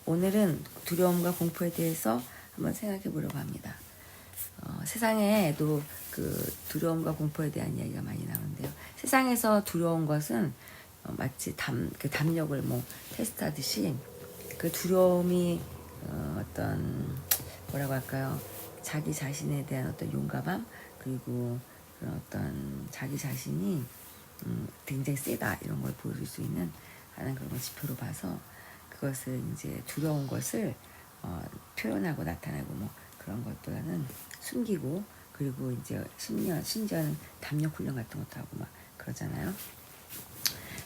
오늘은 두려움과 공포에 대해서 한번 생각해 보려고 합니다. 세상에도 그 두려움과 공포에 대한 이야기가 많이 나오는데요. 세상에서 두려운 것은 마치 담력을 테스트하듯이 그 두려움이 어떤 뭐라고 할까요? 자기 자신에 대한 어떤 용감함, 그리고 그런 어떤 자기 자신이 굉장히 세다 이런 걸 보여줄 수 있는 하는 그런 지표로 봐서 그것을 이제 두려운 것을 표현하고 나타내고 그런 것보다는 숨기고, 그리고 이제 심지어는 담력 훈련 같은 것도 하고 그러잖아요.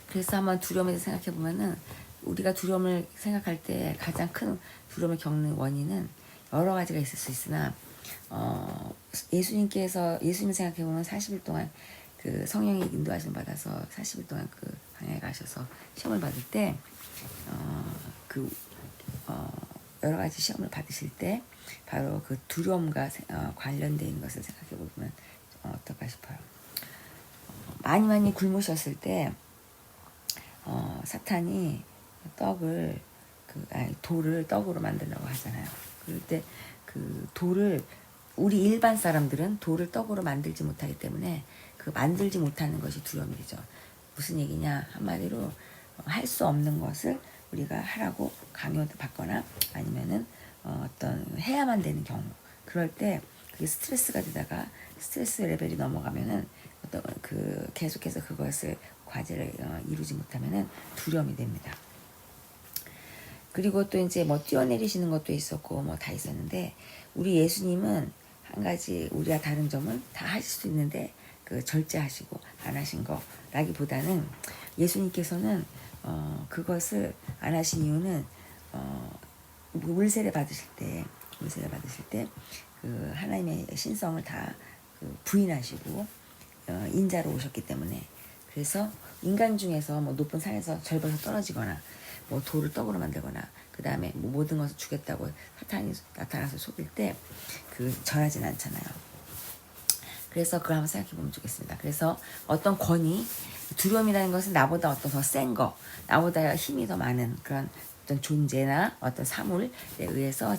그래서 한번 두려움에 대해서 생각해 보면은 우리가 두려움을 생각할 때 가장 큰 두려움을 겪는 원인은 여러 가지가 있을 수 있으나 예수님을 생각해 보면 40일 동안 그 성령의 인도하심 받아서 40일 동안 그 광야에 가셔서 시험을 받을 때 여러 가지 시험을 받으실 때 바로 그 두려움과 관련되어 있는 것을 생각해 보면 어떨까 싶어요. 많이 굶으셨을 때 사탄이 돌을 떡으로 만들려고 하잖아요. 그럴 때 그 돌을, 우리 일반 사람들은 돌을 떡으로 만들지 못하기 때문에 그 만들지 못하는 것이 두려움이 되죠. 무슨 얘기냐, 한마디로 할 수 없는 것을 우리가 하라고 강요를 받거나 아니면은 어떤 해야만 되는 경우, 그럴 때 그게 스트레스가 되다가 스트레스 레벨이 넘어가면은 어떤 계속해서 그것을 과제를 이루지 못하면은 두려움이 됩니다. 그리고 또 이제 뛰어내리시는 것도 있었고 다 있었는데, 우리 예수님은 한 가지 우리와 다른 점은 다 하실 수 있는데 절제하시고 안 하신 거라기보다는, 예수님께서는 그것을 안 하신 이유는 물세례 받으실 때 그 하나님의 신성을 다 부인하시고 인자로 오셨기 때문에, 그래서 인간 중에서 높은 산에서 절벽에서 떨어지거나 돌을 떡으로 만들거나 그 다음에 모든 것을 주겠다고 사탄이 나타나서 속일 때 절하진 않잖아요. 그래서 그걸 한번 생각해 보면 좋겠습니다. 그래서 어떤 권위, 두려움이라는 것은 나보다 어떤 더 센 거, 나보다 힘이 더 많은 그런 어떤 존재나 어떤 사물에 의해서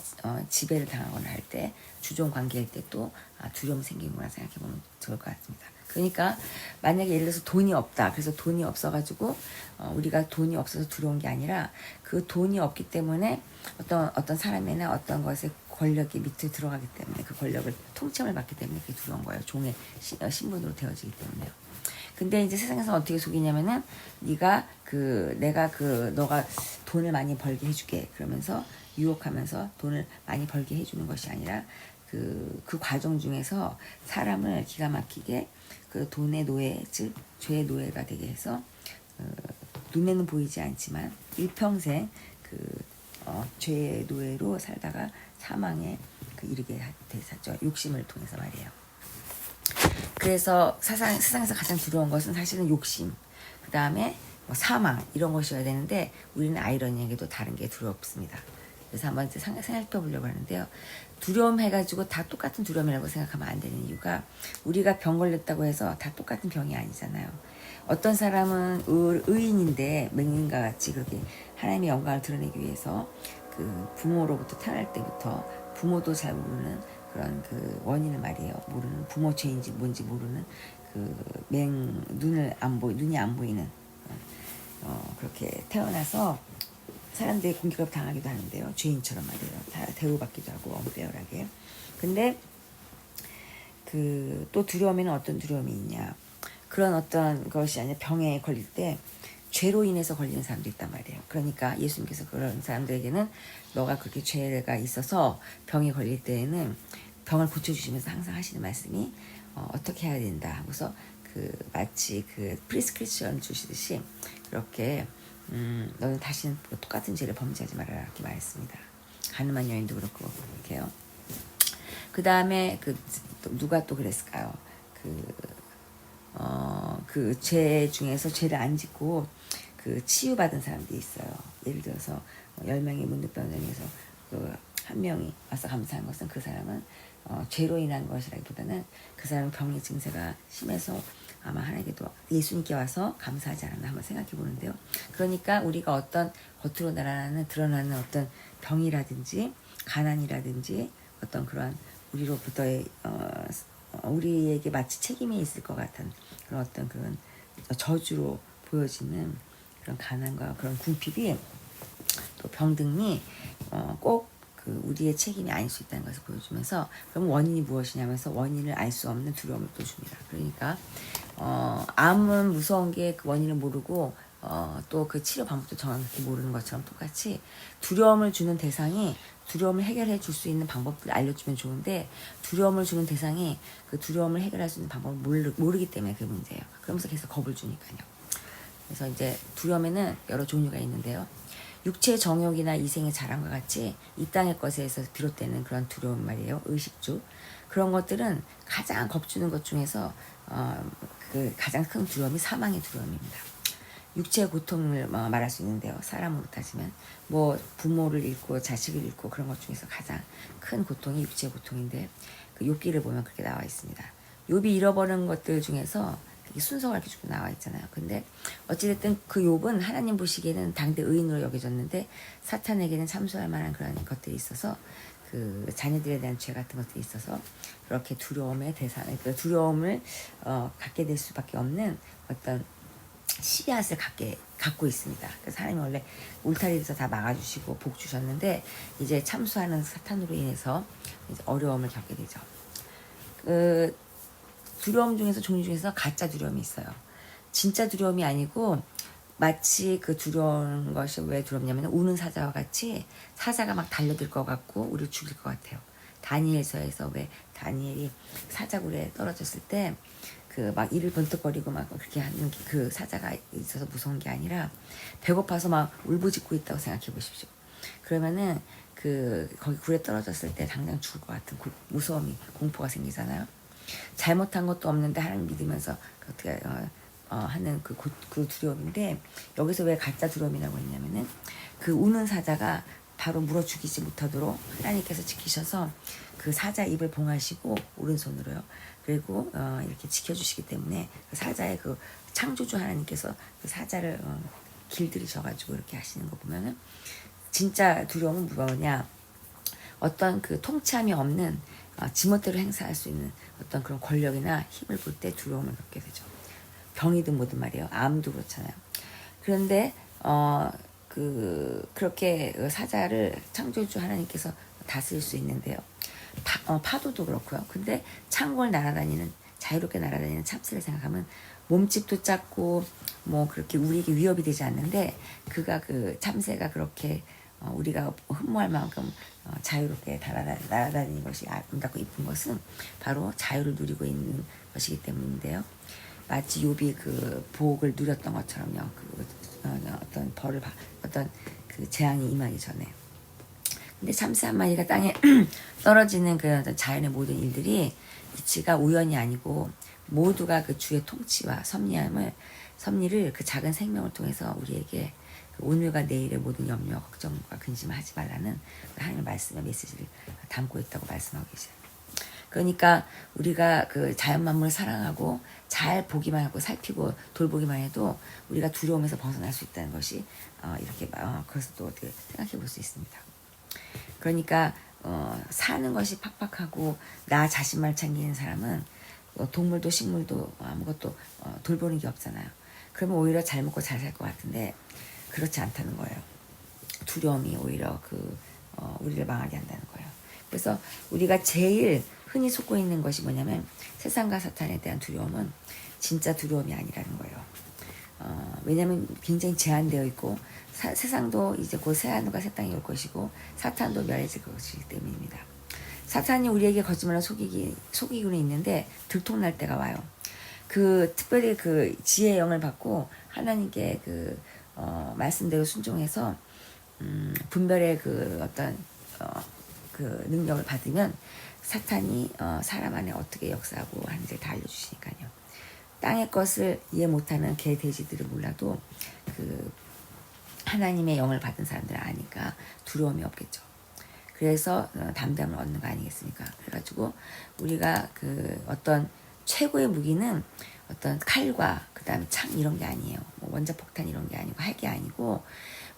지배를 당하거나 할 때, 주종 관계일 때 또 두려움이 생기는구나 생각해 보면 좋을 것 같습니다. 그러니까 만약에 예를 들어서 돈이 없다, 그래서 돈이 없어가지고 우리가 돈이 없어서 두려운 게 아니라, 그 돈이 없기 때문에 어떤 사람이나 어떤 것의 권력이 밑에 들어가기 때문에, 그 권력을 통치함을 받기 때문에 그게 두려운 거예요. 종의 신분으로 되어지기 때문에요. 근데 이제 세상에서 어떻게 속이냐면은, 너가 돈을 많이 벌게 해줄게 그러면서 유혹하면서 돈을 많이 벌게 해주는 것이 아니라, 그 과정 중에서 사람을 기가 막히게 그 돈의 노예, 즉 죄의 노예가 되게 해서 눈에는 보이지 않지만 일평생 죄의 노예로 살다가 사망에 이르게 되었죠. 욕심을 통해서 말이에요. 그래서 세상에서 가장 두려운 것은 사실은 욕심, 그 다음에 사망, 이런 것이어야 되는데, 우리는 아이러니하게도 다른 게 두렵습니다. 그래서 한번 생각해 보려고 하는데요. 두려움 해가지고 다 똑같은 두려움이라고 생각하면 안 되는 이유가, 우리가 병 걸렸다고 해서 다 똑같은 병이 아니잖아요. 어떤 사람은 의인인데 맹인과 같이 그렇게 하나님의 영광을 드러내기 위해서 부모로부터 태어날 때부터 부모도 잘 모르는 그런 원인을 말이에요. 모르는, 부모 죄인지 뭔지 모르는 눈이 안 보이는 그렇게 태어나서 사람들이 공격을 당하기도 하는데요. 죄인처럼 말이에요. 다 대우받기도 하고 엄폐열하게. 근데 또 두려움에는 어떤 두려움이 있냐. 그런 어떤 것이 아니라 병에 걸릴 때 죄로 인해서 걸리는 사람도 있단 말이에요. 그러니까 예수님께서 그런 사람들에게는 너가 그렇게 죄가 있어서 병에 걸릴 때에는 병을 고쳐주시면서 항상 하시는 말씀이 어떻게 해야 된다 하고서 마치 프리스크립션 주시듯이 그렇게 너는 다시는 똑같은 죄를 범죄하지 말아라 이렇게 말했습니다. 가늠한 여인도 그렇고 그렇게요. 그 다음에 누가 또 그랬을까요? 그 죄 중에서 죄를 안 짓고 치유받은 사람들이 있어요. 예를 들어서 10명의 문둥병원에서 한 명이 와서 감사한 것은, 그 사람은 죄로 인한 것이라기보다는 그 사람은 병의 증세가 심해서 아마 하나님께도 예수님께 와서 감사하지 않았나 한번 생각해 보는데요. 그러니까 우리가 어떤 겉으로 드러나는 어떤 병이라든지 가난이라든지 어떤 그런 우리로부터의 우리에게 마치 책임이 있을 것 같은 그런 어떤 그런 저주로 보여지는 그런 가난과 그런 궁핍이 또 병등이 꼭 그 우리의 책임이 아닐 수 있다는 것을 보여주면서 그럼 원인이 무엇이냐면서 원인을 알 수 없는 두려움을 또 줍니다. 그러니까 암은 무서운 게 그 원인을 모르고 또 그 치료 방법도 정확히 모르는 것처럼 똑같이 두려움을 주는 대상이 두려움을 해결해 줄 수 있는 방법을 알려주면 좋은데 두려움을 주는 대상이 그 두려움을 해결할 수 있는 방법을 모르기 때문에 그게 문제예요. 그러면서 계속 겁을 주니까요. 그래서 이제 두려움에는 여러 종류가 있는데요. 육체의 정욕이나 이생의 자랑과 같이 이 땅의 것에서 비롯되는 그런 두려움 말이에요. 의식주. 그런 것들은 가장 겁주는 것 중에서 그 가장 큰 두려움이 사망의 두려움입니다. 육체의 고통을 말할 수 있는데요. 사람으로 따지면 뭐 부모를 잃고 자식을 잃고 그런 것 중에서 가장 큰 고통이 육체의 고통인데 그 욥기를 보면 그렇게 나와 있습니다. 욥이 잃어버린 것들 중에서 순서가 이렇게 쭉 나와 있잖아요. 근데 어찌됐든 그 욥은 하나님 보시기에는 당대 의인으로 여겨졌는데 사탄에게는 참소할 만한 그런 것들이 있어서 그 자녀들에 대한 죄 같은 것들이 있어서 그렇게 두려움의 대상, 그 두려움을 갖게 될 수밖에 없는 어떤 씨앗을 갖고 있습니다. 그래서 하나님이 원래 울타리에서 다 막아주시고 복 주셨는데 이제 참수하는 사탄으로 인해서 이제 어려움을 겪게 되죠. 그 두려움 중에서 종류 중에서 가짜 두려움이 있어요. 진짜 두려움이 아니고 마치 그 두려운 것이 왜 두렵냐면 우는 사자와 같이 사자가 막 달려들 것 같고 우리를 죽일 것 같아요. 다니엘서에서 왜 다니엘이 사자굴에 떨어졌을 때 그 막 이를 번뜩거리고 막 그렇게 하는 그 사자가 있어서 무서운 게 아니라 배고파서 막 울부짖고 있다고 생각해 보십시오. 그러면은 그 거기 굴에 떨어졌을 때 당장 죽을 것 같은 무서움이 공포가 생기잖아요. 잘못한 것도 없는데 하나님 믿으면서 어떻게 하는 그 두려움인데 여기서 왜 가짜 두려움이라고 했냐면은 그 우는 사자가 바로 물어 죽이지 못하도록 하나님께서 지키셔서 그 사자 입을 봉하시고 오른손으로요. 그리고 이렇게 지켜주시기 때문에 그 사자의 그 창조주 하나님께서 그 사자를 길들이셔가지고 이렇게 하시는 거 보면은 진짜 두려움은 뭐냐? 어떤 그 통치함이 없는 지멋대로 행사할 수 있는 어떤 그런 권력이나 힘을 볼 때 두려움을 겪게 되죠. 병이든 뭐든 말이에요. 암도 그렇잖아요. 그런데 그렇게 사자를 창조주 하나님께서 다스릴 수 있는데요. 파도도 그렇고요. 근데 창궐 날아다니는 자유롭게 날아다니는 참새를 생각하면 몸집도 작고 뭐 그렇게 우리에게 위협이 되지 않는데 그가 그 참새가 그렇게 우리가 흠모할 만큼 자유롭게 날아다니는 것이 아름답고 이쁜 것은 바로 자유를 누리고 있는 것이기 때문인데요. 마치 욥이 그 복을 누렸던 것처럼요. 어떤 벌을 어떤 그 재앙이 임하기 전에. 근데 참새 한 마리가 땅에 떨어지는 그 어떤 자연의 모든 일들이 이치가 우연이 아니고 모두가 그 주의 통치와 섭리를 그 작은 생명을 통해서 우리에게 그 오늘과 내일의 모든 염려, 걱정과 근심을 하지 말라는 하나님의 말씀의 메시지를 담고 있다고 말씀하고 계세요. 그러니까 우리가 그 자연 만물을 사랑하고 잘 보기만 하고 살피고 돌보기만 해도 우리가 두려움에서 벗어날 수 있다는 것이 이렇게 그것을 또 어떻게 생각해 볼 수 있습니다. 그러니까 사는 것이 팍팍하고 나 자신만 챙기는 사람은 동물도 식물도 아무것도 돌보는 게 없잖아요. 그러면 오히려 잘 먹고 잘 살 것 같은데 그렇지 않다는 거예요. 두려움이 오히려 우리를 망하게 한다는 거예요. 그래서 우리가 제일 흔히 속고 있는 것이 뭐냐면 세상과 사탄에 대한 두려움은 진짜 두려움이 아니라는 거예요. 왜냐하면 굉장히 제한되어 있고 세상도 이제 곧 새하늘과 새 땅이 올 것이고 사탄도 멸해질 것이기 때문입니다. 사탄이 우리에게 거짓말로 속이고는 있는데 들통날 때가 와요. 특별히 그 지혜의 영을 받고 하나님께 말씀대로 순종해서 분별의 어떤 능력을 받으면 사탄이 사람 안에 어떻게 역사하고 하는지 다 알려주시니까요. 땅의 것을 이해 못하는 개 돼지들을 몰라도 하나님의 영을 받은 사람들은 아니까 두려움이 없겠죠. 그래서 담대함을 얻는 거 아니겠습니까? 그래가지고 우리가 어떤 최고의 무기는 어떤 칼과 그다음에 창 이런 게 아니에요. 뭐 원자폭탄 이런 게 아니고 핵이 아니고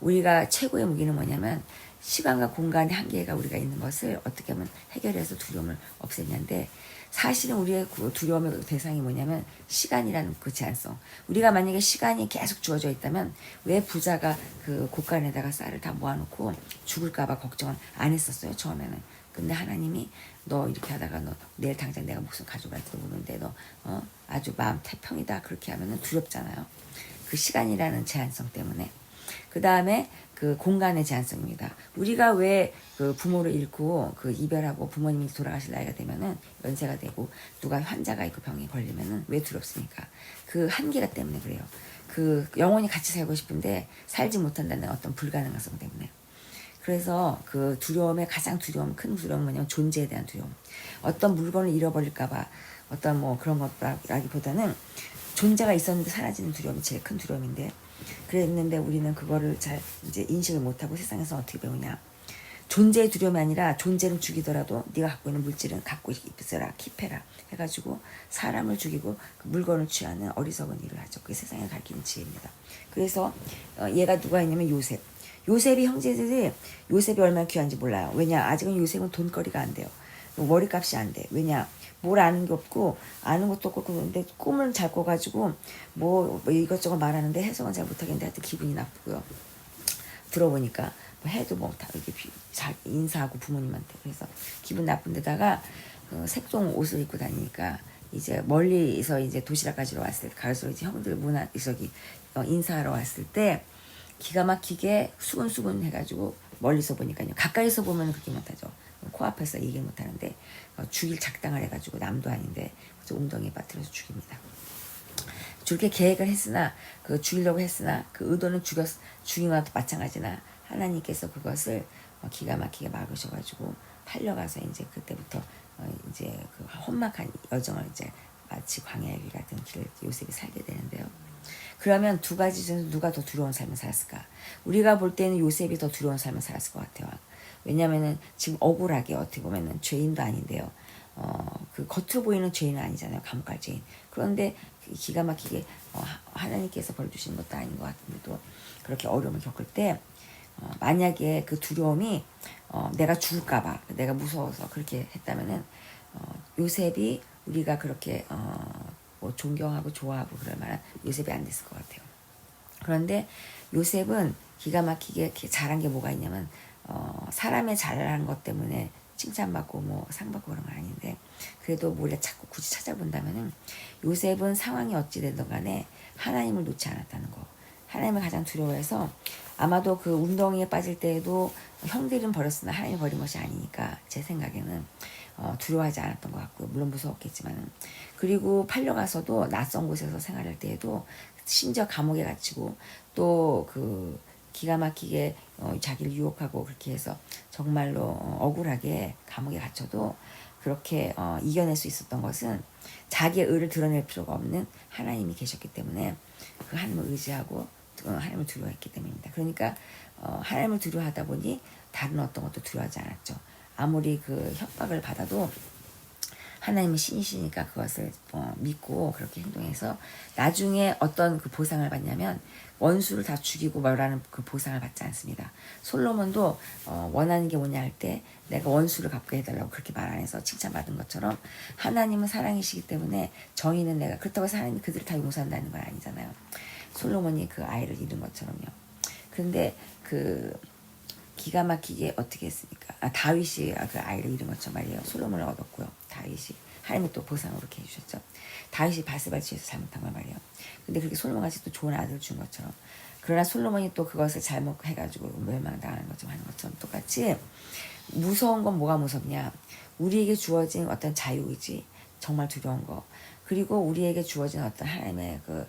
우리가 최고의 무기는 뭐냐면 시간과 공간의 한계가 우리가 있는 것을 어떻게 하면 해결해서 두려움을 없애냐인데, 사실은 우리의 그 두려움의 대상이 뭐냐면 시간이라는 그 제한성. 우리가 만약에 시간이 계속 주어져 있다면 왜 부자가 그 곳간에다가 쌀을 다 모아놓고 죽을까봐 걱정을 안 했었어요, 처음에는. 근데 하나님이 너 이렇게 하다가 너 내일 당장 내가 목숨 가져갈지도 모르는데 너 아주 마음 태평이다 그렇게 하면은 두렵잖아요. 그 시간이라는 제한성 때문에. 그 다음에 그 공간의 제한성입니다. 우리가 왜 그 부모를 잃고 그 이별하고 부모님이 돌아가실 나이가 되면은 연세가 되고 누가 환자가 있고 병이 걸리면은 왜 두렵습니까? 그 한계가 때문에 그래요. 그 영원히 같이 살고 싶은데 살지 못한다는 어떤 불가능성 때문에. 그래서 그 두려움의 가장 큰 두려움은 뭐냐면 존재에 대한 두려움. 어떤 물건을 잃어버릴까봐 어떤 뭐 그런 것라기보다는 존재가 있었는데 사라지는 두려움이 제일 큰 두려움인데, 그랬는데 우리는 그거를 잘 이제 인식을 못하고 세상에서 어떻게 배우냐. 존재의 두려움이 아니라 존재는 죽이더라도 네가 갖고 있는 물질은 갖고 있어라, 킵해라 해가지고 사람을 죽이고 그 물건을 취하는 어리석은 일을 하죠. 그게 세상을 가리키는 지혜입니다. 그래서 얘가 누가 있냐면 요셉. 요셉이 형제들이 요셉이 얼마나 귀한지 몰라요. 왜냐? 아직은 요셉은 돈거리가 안 돼요. 머리값이 안 돼. 왜냐? 뭘 아는 게 없고 아는 것도 없고 그런데 꿈을 잘 꿔가지고 뭐 이것저것 말하는데 해석은 잘 못하겠는데 하여튼 기분이 나쁘고요. 들어보니까 뭐 해도 뭐 다 이렇게 잘 인사하고 부모님한테 그래서 기분 나쁜 데다가 색동 옷을 입고 다니니까 이제 멀리서 이제 도시락 가지러 왔을 때 가서 이제 형들 인사하러 왔을 때 기가 막히게 수근수근 해가지고 멀리서 보니까요. 가까이서 보면 그렇게 못하죠. 코앞에서 얘기 못하는데 죽일 작당을 해가지고 남도 아닌데 웅덩이에 빠뜨려서 죽입니다. 저렇게 계획을 했으나 그 죽이려고 했으나 그 의도는 죽인 것도 마찬가지나 하나님께서 그것을 기가 막히게 막으셔가지고 팔려가서 이제 그때부터 이제 그 험악한 여정을 이제 마치 광야의 길 같은 길을 요셉이 살게 되는데요. 그러면 두 가지 중에서 누가 더 두려운 삶을 살았을까? 우리가 볼 때는 요셉이 더 두려운 삶을 살았을 것 같아요. 왜냐면은 지금 억울하게 어떻게 보면은 죄인도 아닌데요. 그 겉으로 보이는 죄인은 아니잖아요. 감옥 갈 죄인. 그런데 기가 막히게 하나님께서 벌 주시는 것도 아닌 것 같은데도 그렇게 어려움을 겪을 때 만약에 그 두려움이 내가 죽을까봐 내가 무서워서 그렇게 했다면은 요셉이 우리가 그렇게 뭐 존경하고 좋아하고 그럴 만한 요셉이 안 됐을 것 같아요. 그런데 요셉은 기가 막히게 잘한 게 뭐가 있냐면 사람의 잘한 것 때문에 칭찬받고 뭐 상받고 그런 건 아닌데 그래도 몰래 자꾸 굳이 찾아본다면은 요셉은 상황이 어찌 되든 간에 하나님을 놓지 않았다는 거. 하나님을 가장 두려워해서 아마도 그 웅덩이에 빠질 때에도 형들은 버렸으나 하나님이 버린 것이 아니니까 제 생각에는 두려워하지 않았던 것 같고요. 물론 무서웠겠지만은. 그리고 팔려가서도 낯선 곳에서 생활할 때에도 심지어 감옥에 갇히고 또 그 기가 막히게 자기를 유혹하고 그렇게 해서 정말로 억울하게 감옥에 갇혀도 그렇게 이겨낼 수 있었던 것은 자기의 의를 드러낼 필요가 없는 하나님이 계셨기 때문에 그 하나님을 의지하고 하나님을 두려워했기 때문입니다. 그러니까 하나님을 두려워하다 보니 다른 어떤 것도 두려워하지 않았죠. 아무리 그 협박을 받아도 하나님은 신이시니까 그것을 믿고 그렇게 행동해서 나중에 어떤 그 보상을 받냐면 원수를 다 죽이고 뭐라는 그 보상을 받지 않습니다. 솔로몬도 원하는 게 뭐냐 할 때 내가 원수를 갚게 해달라고 그렇게 말 안 해서 칭찬받은 것처럼 하나님은 사랑이시기 때문에 정의는 내가 그렇다고 해서 하나님이 그들을 다 용서한다는 건 아니잖아요. 솔로몬이 그 아이를 잃은 것처럼요. 그런데 그 기가 막히게 어떻게 했습니까? 다윗이 그 아이를 잃은 것처럼 말이에요. 솔로몬을 얻었고요. 다윗이 하나님이 또 보상으로 이렇게 해주셨죠. 다윗이 바스바를 취해서 잘못한 걸 말이에요. 근데 그렇게 솔로몬같이 또 좋은 아들을 준 것처럼 그러나 솔로몬이 또 그것을 잘못해가지고 멸망당하는 것처럼 하는 것처럼 똑같이 무서운 건 뭐가 무섭냐? 우리에게 주어진 어떤 자유의지 정말 두려운 거 그리고 우리에게 주어진 어떤 하나님의 그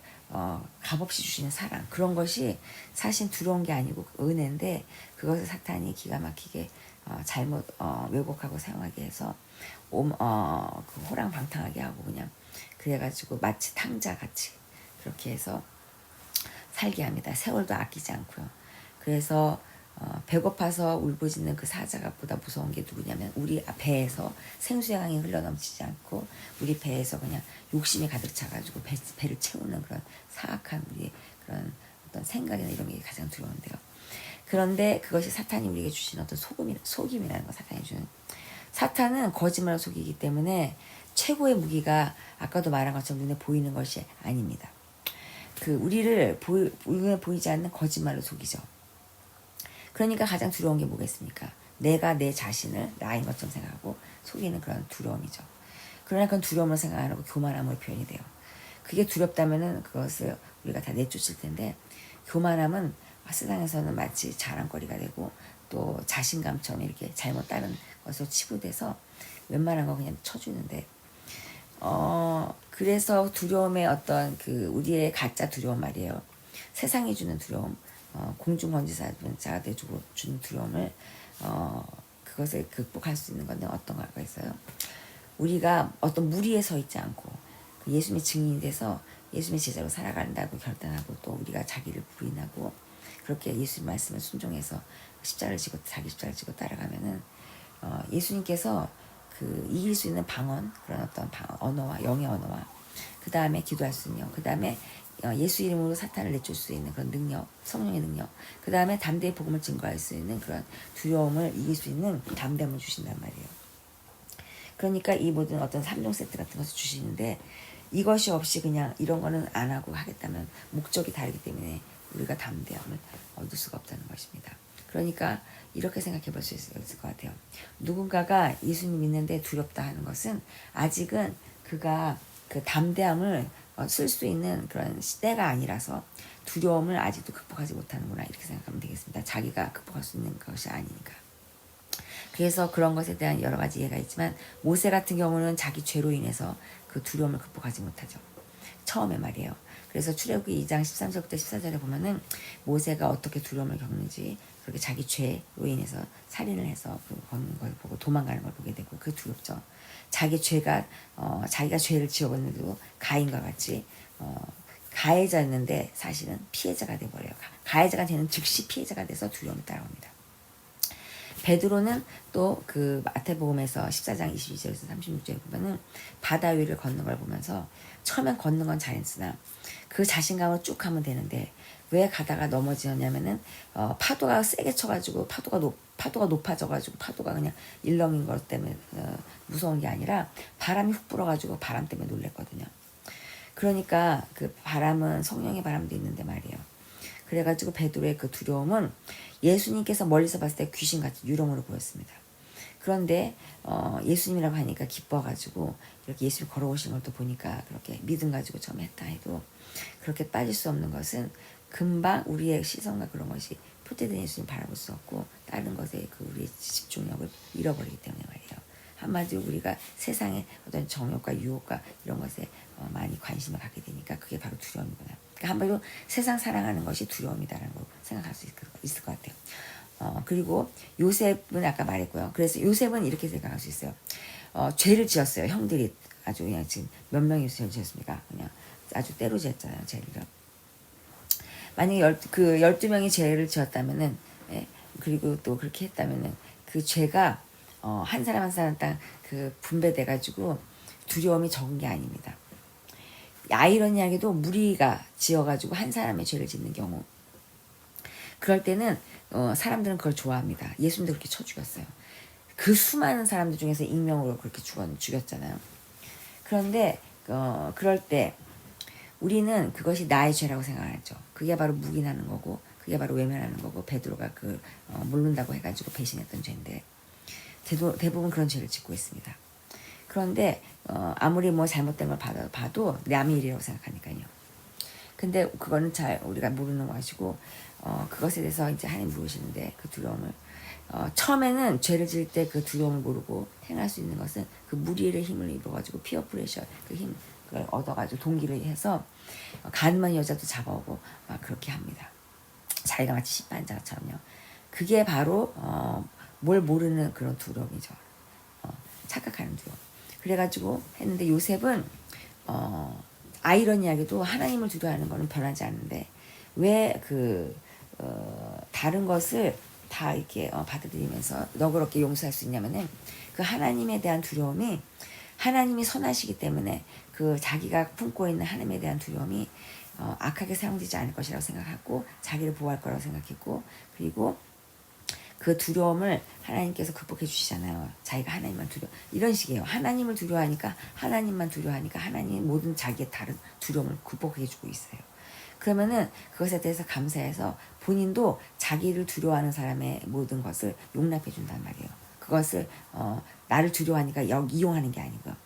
값없이 주시는 사랑 그런 것이 사실 두려운 게 아니고 은혜인데 그것을 사탄이 기가 막히게 잘못 왜곡하고 사용하게 해서 그 호랑방탕하게 하고 그냥 그래가지고 마치 탕자같이 그렇게 해서 살게 합니다. 세월도 아끼지 않고요. 그래서 배고파서 울부짖는 그 사자가 보다 무서운 게 누구냐면 우리 배에서 생수의 강이 흘러넘치지 않고 우리 배에서 그냥 욕심이 가득 차가지고 배를 채우는 그런 사악한 우리 그런 어떤 생각이나 이런 게 가장 두려운데요. 그런데 그것이 사탄이 우리에게 주신 어떤 속임이라는 거, 사탄이 주는. 사탄은 거짓말을 속이기 때문에 최고의 무기가 아까도 말한 것처럼 눈에 보이는 것이 아닙니다. 우리를 눈에 보이지 않는 거짓말로 속이죠. 그러니까 가장 두려운 게 뭐겠습니까? 내가 내 자신을 나인 것처럼 생각하고 속이는 그런 두려움이죠. 그러나 그건 두려움을 생각 안 하고 교만함으로 표현이 돼요. 그게 두렵다면은 그것을 우리가 다 내쫓을 텐데, 교만함은 세상에서는 마치 자랑거리가 되고 또 자신감처럼 이렇게 잘못 다른 것으로 치부돼서 웬만한 거 그냥 쳐주는데, 그래서 두려움의 어떤 우리의 가짜 두려움 말이에요. 세상이 주는 두려움, 공중권지자가 돼주고 주는 두려움을, 그것을 극복할 수 있는 건데 어떤 거가 있어요? 우리가 어떤 무리에 서 있지 않고 예수님의 증인이 돼서 예수님의 제자로 살아간다고 결단하고, 또 우리가 자기를 부인하고 그렇게 예수님 말씀을 순종해서 십자가를 지고 자기 십자가를 지고 따라가면은, 예수님께서 이길 수 있는 방언, 그런 어떤 언어와 영의 언어와, 그 다음에 기도할 수 있는 영, 그 다음에 예수 이름으로 사탄을 내쫓을 수 있는 그런 능력, 성령의 능력, 그 다음에 담대히 복음을 증거할 수 있는 그런 두려움을 이길 수 있는 담대함을 주신단 말이에요. 그러니까 이 모든 어떤 3종 세트 같은 것을 주시는데, 이것이 없이 그냥 이런 거는 안 하고 하겠다면 목적이 다르기 때문에 우리가 담대함을 얻을 수가 없다는 것입니다. 그러니까 이렇게 생각해 볼 수 있을 것 같아요. 누군가가 예수님 믿는데 두렵다 하는 것은 아직은 그가 그 담대함을 쓸 수 있는 그런 시대가 아니라서 두려움을 아직도 극복하지 못하는구나, 이렇게 생각하면 되겠습니다. 자기가 극복할 수 있는 것이 아니니까. 그래서 그런 것에 대한 여러 가지 이해가 있지만, 모세 같은 경우는 자기 죄로 인해서 그 두려움을 극복하지 못하죠. 처음에 말이에요. 그래서 출애굽기 2장 13절부터 14절에 보면은 모세가 어떻게 두려움을 겪는지, 그렇게 자기 죄로 인해서 살인을 해서 걷는 걸 보고 도망가는 걸 보게 되고, 그 두렵죠. 자기 죄가 자기가 죄를 지어봤는데도 가인과 같이 가해자였는데 사실은 피해자가 돼버려요. 가해자가 되는 즉시 피해자가 돼서 두려움이 따라옵니다. 베드로는 또 마태복음에서 14장 22절에서 36절에 보면은 바다 위를 걷는 걸 보면서, 처음엔 걷는 건 잘했으나 그 자신감으로 쭉 가면 되는데 왜 가다가 넘어지냐면은 파도가 세게 쳐가지고 파도가 높아져가지고 파도가 그냥 일렁인 것 때문에 무서운 게 아니라 바람이 훅 불어가지고 바람 때문에 놀랬거든요. 그러니까 그 바람은 성령의 바람도 있는데 말이에요. 그래가지고 베드로의 그 두려움은 예수님께서 멀리서 봤을 때 귀신같이 유령으로 보였습니다. 그런데 예수님이라고 하니까 기뻐가지고 이렇게 예수님 걸어오시는 걸 또 보니까 그렇게 믿음 가지고 처음 했다 해도, 그렇게 빠질 수 없는 것은 금방 우리의 시선과 그런 것이 표대된 예수님 바라볼 수 없고 다른 것에 우리의 집중력을 잃어버리기 때문에 말이에요. 한마디로 우리가 세상의 어떤 정욕과 유혹과 이런 것에 많이 관심을 갖게 되니까 그게 바로 두려움이구나. 그러니까 한마디로 세상 사랑하는 것이 두려움이다라는 걸 생각할 수 있을 것 같아요. 그리고 요셉은 아까 말했고요. 그래서 요셉은 이렇게 생각할 수 있어요. 죄를 지었어요. 형들이 아주 그냥 지금 몇 명이 죄를 지었습니까? 그냥 아주 때로 지었잖아요. 죄를. 만약에 12명이 죄를 지었다면은, 예, 그리고 또 그렇게 했다면은 그 죄가 한 사람 한 사람 딱 분배돼가지고 두려움이 적은 게 아닙니다. 아이러니하게도 무리가 지어가지고 한 사람의 죄를 짓는 경우, 그럴 때는 사람들은 그걸 좋아합니다. 예수님도 그렇게 쳐 죽였어요. 그 수많은 사람들 중에서 익명으로 그렇게 죽였잖아요. 그런데 그럴 때 우리는 그것이 나의 죄라고 생각하죠. 그게 바로 묵인하는 거고, 그게 바로 외면하는 거고, 베드로가 모른다고 해가지고 배신했던 죄인데, 대부분 그런 죄를 짓고 있습니다. 그런데 아무리 잘못된 걸 봐도 남의 일이라고 생각하니까요. 근데 그거는 잘 우리가 모르는 것이고, 그것에 대해서 이제 하나님 물으시는데, 그 두려움을 처음에는 죄를 지을 때 그 두려움을 모르고 행할 수 있는 것은 그 무리의 힘을 입어가지고 피어 프레셔 그걸 얻어가지고 동기를 해서 가늠한 여자도 잡아오고 막 그렇게 합니다. 자기가 마치 심판자처럼요. 그게 바로 뭘 모르는 그런 두려움이죠. 착각하는 두려움. 그래가지고 했는데, 요셉은 아이러니하게도 하나님을 두려워하는 거는 변하지 않는데 왜 다른 것을 다 이렇게 받아들이면서 너그럽게 용서할 수 있냐면은, 그 하나님에 대한 두려움이, 하나님이 선하시기 때문에 그 자기가 품고 있는 하나님에 대한 두려움이 악하게 사용되지 않을 것이라고 생각하고 자기를 보호할 거라고 생각했고, 그리고 그 두려움을 하나님께서 극복해 주시잖아요. 자기가 하나님만 이런 식이에요. 하나님을 두려워하니까 하나님만 두려워하니까 하나님 모든 자기의 다른 두려움을 극복해 주고 있어요. 그러면은 그것에 대해서 감사해서 본인도 자기를 두려워하는 사람의 모든 것을 용납해 준단 말이에요. 그것을 나를 두려워하니까 이용하는 게 아니고요.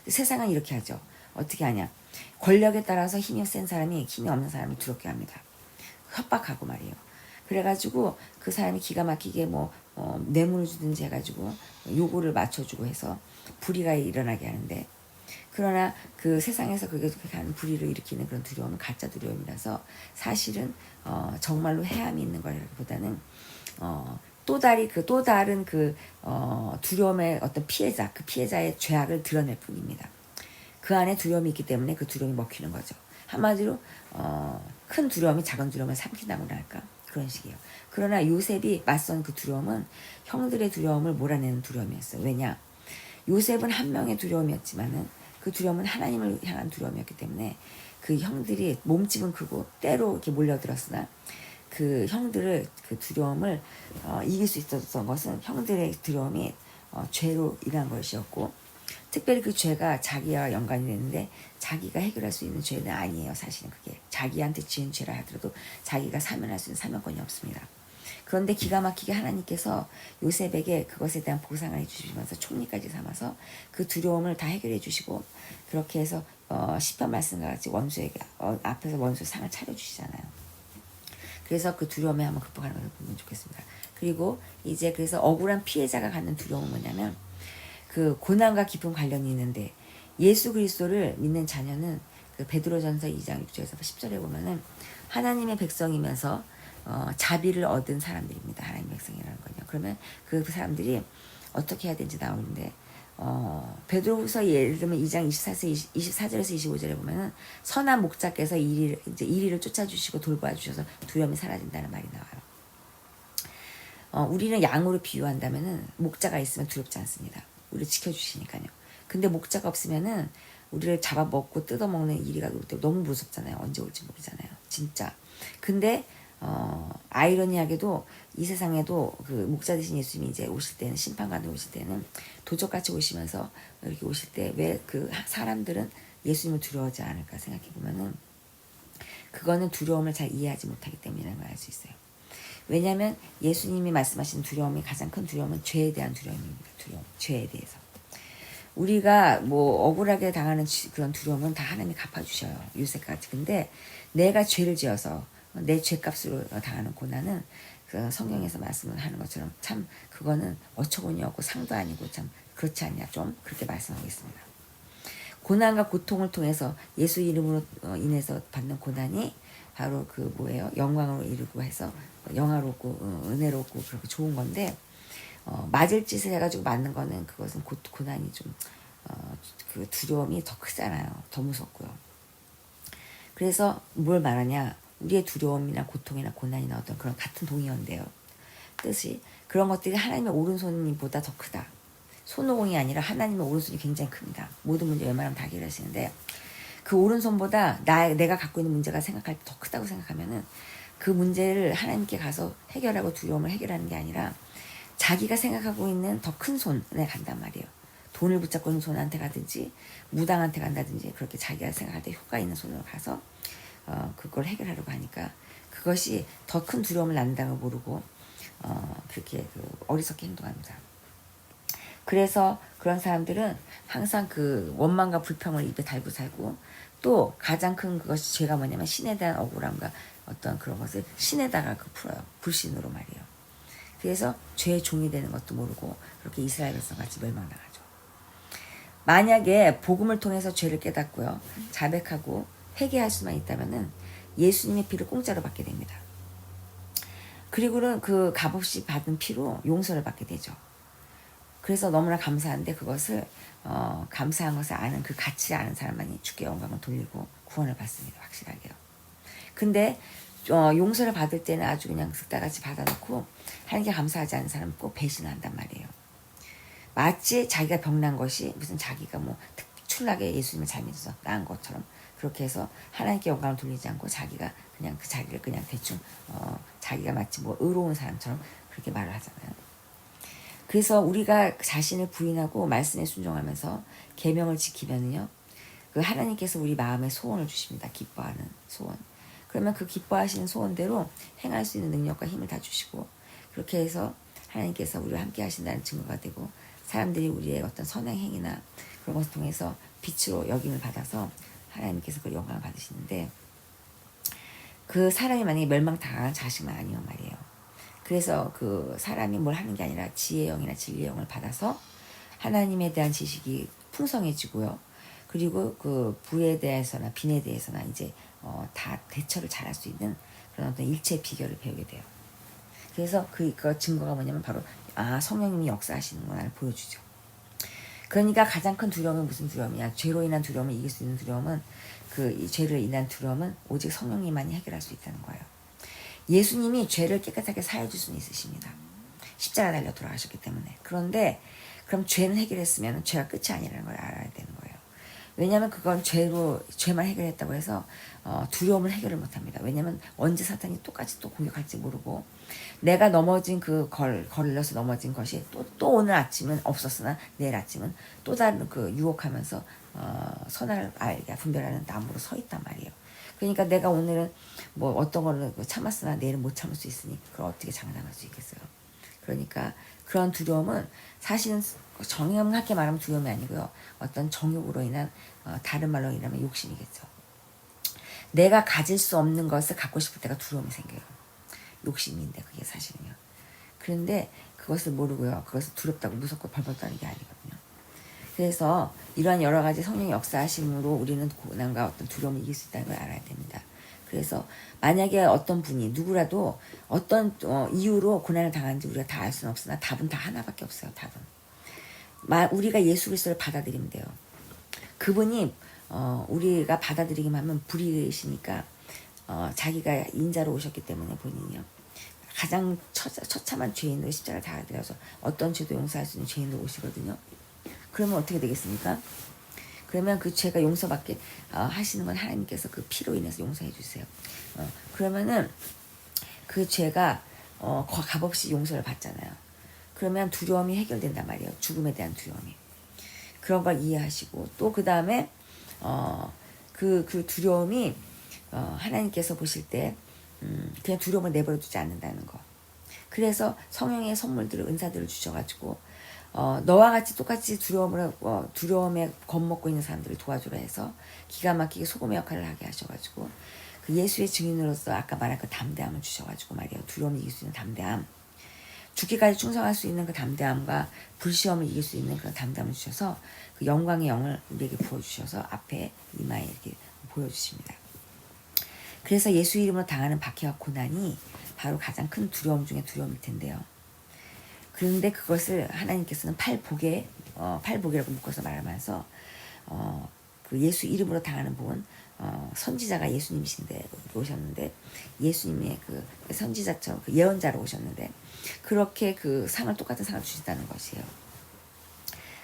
세상은 이렇게 하죠. 어떻게 하냐. 권력에 따라서 힘이 센 사람이 힘이 없는 사람을 두렵게 합니다. 협박하고 말이에요. 그래가지고 그 사람이 기가 막히게 뇌물을 주든지 해가지고 요구를 맞춰주고 해서 불의가 일어나게 하는데, 그러나 그 세상에서 그렇게 하는 불의를 일으키는 그런 두려움은 가짜 두려움이라서 사실은 정말로 해함이 있는 거라기보다는 또 다른 두려움의 어떤 피해자, 그 피해자의 죄악을 드러낼 뿐입니다. 그 안에 두려움이 있기 때문에 그 두려움이 먹히는 거죠. 한마디로 큰 두려움이 작은 두려움을 삼킨다고나 할까, 그런 식이에요. 그러나 요셉이 맞선 그 두려움은 형들의 두려움을 몰아내는 두려움이었어요. 왜냐? 요셉은 한 명의 두려움이었지만은 그 두려움은 하나님을 향한 두려움이었기 때문에 그 형들이 몸집은 크고 때로 이렇게 몰려들었으나 그 형들을 그 두려움을 이길 수 있었던 것은 형들의 두려움이 죄로 인한 것이었고, 특별히 그 죄가 자기와 연관이 되는데 자기가 해결할 수 있는 죄는 아니에요. 사실은 그게 자기한테 지은 죄라 하더라도 자기가 사면할 수 있는 사면권이 없습니다. 그런데 기가 막히게 하나님께서 요셉에게 그것에 대한 보상을 해주시면서 총리까지 삼아서 그 두려움을 다 해결해 주시고, 그렇게 해서 시편 말씀과 같이 원수에게 앞에서 원수 상을 차려주시잖아요. 그래서 그 두려움에 한번 극복하는 것을 보면 좋겠습니다. 그리고 이제 그래서 억울한 피해자가 갖는 두려움은 뭐냐면 그 고난과 깊은 관련이 있는데, 예수 그리스도를 믿는 자녀는 그 베드로전서 2장 6절에서 10절에 보면은 하나님의 백성이면서 자비를 얻은 사람들입니다. 하나님의 백성이라는 거요. 그러면 그 사람들이 어떻게 해야 되는지 나오는데, 베드로후서 예를 들면 2장 24절에서 25절에 보면은 선한 목자께서 이리를 쫓아주시고 돌봐주셔서 두려움이 사라진다는 말이 나와요. 우리는 양으로 비유한다면은 목자가 있으면 두렵지 않습니다. 우리를 지켜주시니까요. 근데 목자가 없으면은 우리를 잡아먹고 뜯어먹는 이리가 올 때 너무 무섭잖아요. 언제 올지 모르잖아요. 진짜. 근데 아이러니하게도 이 세상에도 그 목자 되신 예수님이 이제 오실 때는, 심판관으로 오실 때는 도적같이 오시면서 이렇게 오실 때 왜 그 사람들은 예수님을 두려워하지 않을까 생각해 보면은 그거는 두려움을 잘 이해하지 못하기 때문이라는 걸 알 수 있어요. 왜냐하면 예수님이 말씀하신 두려움이 가장 큰 두려움은 죄에 대한 두려움입니다. 죄에 대해서. 우리가 억울하게 당하는 그런 두려움은 다 하나님이 갚아주셔요. 요셉같이. 근데 내가 죄를 지어서 내 죄값으로 당하는 고난은 그 성경에서 말씀하는 것처럼 참 그거는 어처구니 없고 상도 아니고 참 그렇지 않냐, 좀 그렇게 말씀하고 있습니다. 고난과 고통을 통해서 예수 이름으로 인해서 받는 고난이 바로 그 영광으로 이르고 해서 영화롭고 은혜롭고 그렇게 좋은 건데, 맞을 짓을 해가지고 맞는 거는 그것은 고난이 좀 그 두려움이 더 크잖아요. 더 무섭고요. 그래서 뭘 말하냐, 우리의 두려움이나 고통이나 고난이나 어떤 그런 같은 동의어인데요. 뜻이 그런 것들이 하나님의 오른손보다 더 크다. 손오공이 아니라 하나님의 오른손이 굉장히 큽니다. 모든 문제 웬만하면 다 해결하시는데 그 오른손보다 내가 갖고 있는 문제가 생각할 때 더 크다고 생각하면은 그 문제를 하나님께 가서 해결하고 두려움을 해결하는 게 아니라 자기가 생각하고 있는 더 큰 손에 간단 말이에요. 돈을 붙잡고 있는 손한테 가든지 무당한테 간다든지 그렇게 자기가 생각할 때 효과 있는 손으로 가서 그걸 해결하려고 하니까 그것이 더 큰 두려움을 낳는다고 모르고 그렇게 어리석게 행동합니다. 그래서 그런 사람들은 항상 그 원망과 불평을 입에 달고 살고, 또 가장 큰 그것이 죄가 뭐냐면 신에 대한 억울함과 어떤 그런 것을 신에다가 풀어요. 불신으로 말이에요. 그래서 죄의 종이 되는 것도 모르고 그렇게 이스라엘 백성같이 멸망당하죠. 만약에 복음을 통해서 죄를 깨닫고요, 자백하고 회개할 수만 있다면은 예수님의 피를 공짜로 받게 됩니다. 그리고는 그 값없이 받은 피로 용서를 받게 되죠. 그래서 너무나 감사한데 그것을 감사한 것을 아는, 그 가치를 아는 사람만이 주께 영광을 돌리고 구원을 받습니다. 확실하게요. 근데 용서를 받을 때는 아주 그냥 쓱다같이 받아놓고 하나님께 감사하지 않는 사람은 꼭 배신한단 말이에요. 마치 자기가 병난 것이 무슨 자기가 특출나게 예수님을 잘 믿어서 나은 것처럼 그렇게 해서 하나님께 영광을 돌리지 않고 자기가 그냥 그 자기를 그냥 대충 자기가 마치 뭐 의로운 사람처럼 그렇게 말을 하잖아요. 그래서 우리가 자신을 부인하고 말씀에 순종하면서 계명을 지키면요, 그 하나님께서 우리 마음에 소원을 주십니다. 기뻐하는 소원. 그러면 그 기뻐하시는 소원대로 행할 수 있는 능력과 힘을 다 주시고, 그렇게 해서 하나님께서 우리와 함께 하신다는 증거가 되고, 사람들이 우리의 어떤 선행 행위나 그런 것을 통해서 빛으로 여김을 받아서 하나님께서 그 영광을 받으시는데, 그 사람이 만약에 멸망당한 자식만 아니면 말이에요. 그래서 그 사람이 뭘 하는 게 아니라 지혜의 영이나 진리의 영을 받아서 하나님에 대한 지식이 풍성해지고요. 그리고 그 부에 대해서나 빈에 대해서나 이제 다 대처를 잘할 수 있는 그런 어떤 일체의 비결을 배우게 돼요. 그래서 그 증거가 뭐냐면 바로 성령님이 역사하시는구나를 보여주죠. 그러니까 가장 큰 두려움은 무슨 두려움이냐? 죄로 인한 두려움을 이길 수 있는 두려움은 이 죄로 인한 두려움은 오직 성령님만이 해결할 수 있다는 거예요. 예수님이 죄를 깨끗하게 사해줄 수는 있으십니다. 십자가 달려 돌아가셨기 때문에. 그런데 그럼 죄는 해결했으면 죄가 끝이 아니라는 걸 알아야 되는 거예요. 왜냐하면 그건 죄만 해결했다고 해서 두려움을 해결을 못합니다. 왜냐하면 언제 사탄이 똑같이 또 공격할지 모르고, 내가 넘어진 걸려서 넘어진 것이 또 오늘 아침은 없었으나 내일 아침은 또 다른 그 유혹하면서 선을 알게 분별하는 나무로 서 있단 말이에요. 그러니까 내가 오늘은 뭐 어떤 거를 참았으나 내일은 못 참을 수 있으니 그걸 어떻게 장담할 수 있겠어요. 그러니까 그런 두려움은 사실은 정형하게 말하면 두려움이 아니고요. 어떤 정욕으로 인한 다른 말로 인하면 욕심이겠죠. 내가 가질 수 없는 것을 갖고 싶을 때가 두려움이 생겨요. 욕심인데 그게 사실은요. 그런데 그것을 모르고요. 그것을 두렵다고 무섭고 벌벌 떠는 게 아니거든요. 그래서 이러한 여러 가지 성령의 역사하심으로 우리는 고난과 어떤 두려움을 이길 수 있다는 걸 알아야 됩니다. 그래서 만약에 어떤 분이 누구라도 어떤 이유로 고난을 당하는지 우리가 다 알 수는 없으나 답은 다 하나밖에 없어요. 답은 우리가 예수 그리스도를 받아들이면 돼요. 그분이 우리가 받아들이기만 하면 불의이시니까 자기가 인자로 오셨기 때문에 본인이요, 가장 처참한 죄인으로 십자가를 다 들어서 어떤 죄도 용서할 수 있는 죄인으로 오시거든요. 그러면 어떻게 되겠습니까? 그러면 그 죄가 용서받게 하시는 건 하나님께서 그 피로 인해서 용서해 주세요. 그러면은 그 죄가 값없이 용서를 받잖아요. 그러면 두려움이 해결된단 말이에요. 죽음에 대한 두려움이. 그런 걸 이해하시고, 또 그 다음에 그 두려움이 하나님께서 보실 때 그냥 두려움을 내버려 두지 않는다는 거. 그래서 성령의 선물들을, 은사들을 주셔가지고 너와 같이 똑같이 두려움에 겁먹고 있는 사람들을 도와주라 해서 기가 막히게 소금의 역할을 하게 하셔가지고 그 예수의 증인으로서 아까 말한 그 담대함을 주셔가지고 말이에요. 두려움을 이길 수 있는 담대함, 죽기까지 충성할 수 있는 그 담대함과 불시험을 이길 수 있는 그런 담대함을 주셔서 그 영광의 영을 우리에게 부어주셔서 앞에 이마에 이렇게 보여주십니다. 그래서 예수 이름으로 당하는 박해와 고난이 바로 가장 큰 두려움 중에 두려움일 텐데요. 그런데 그것을 하나님께서는 팔복이라고 묶어서 말하면서 그 예수 이름으로 당하는 복은 선지자가 예수님이신데 오셨는데, 예수님의 그 선지자처럼 그 예언자로 오셨는데 그렇게 그 상을, 똑같은 상을 주신다는 것이에요.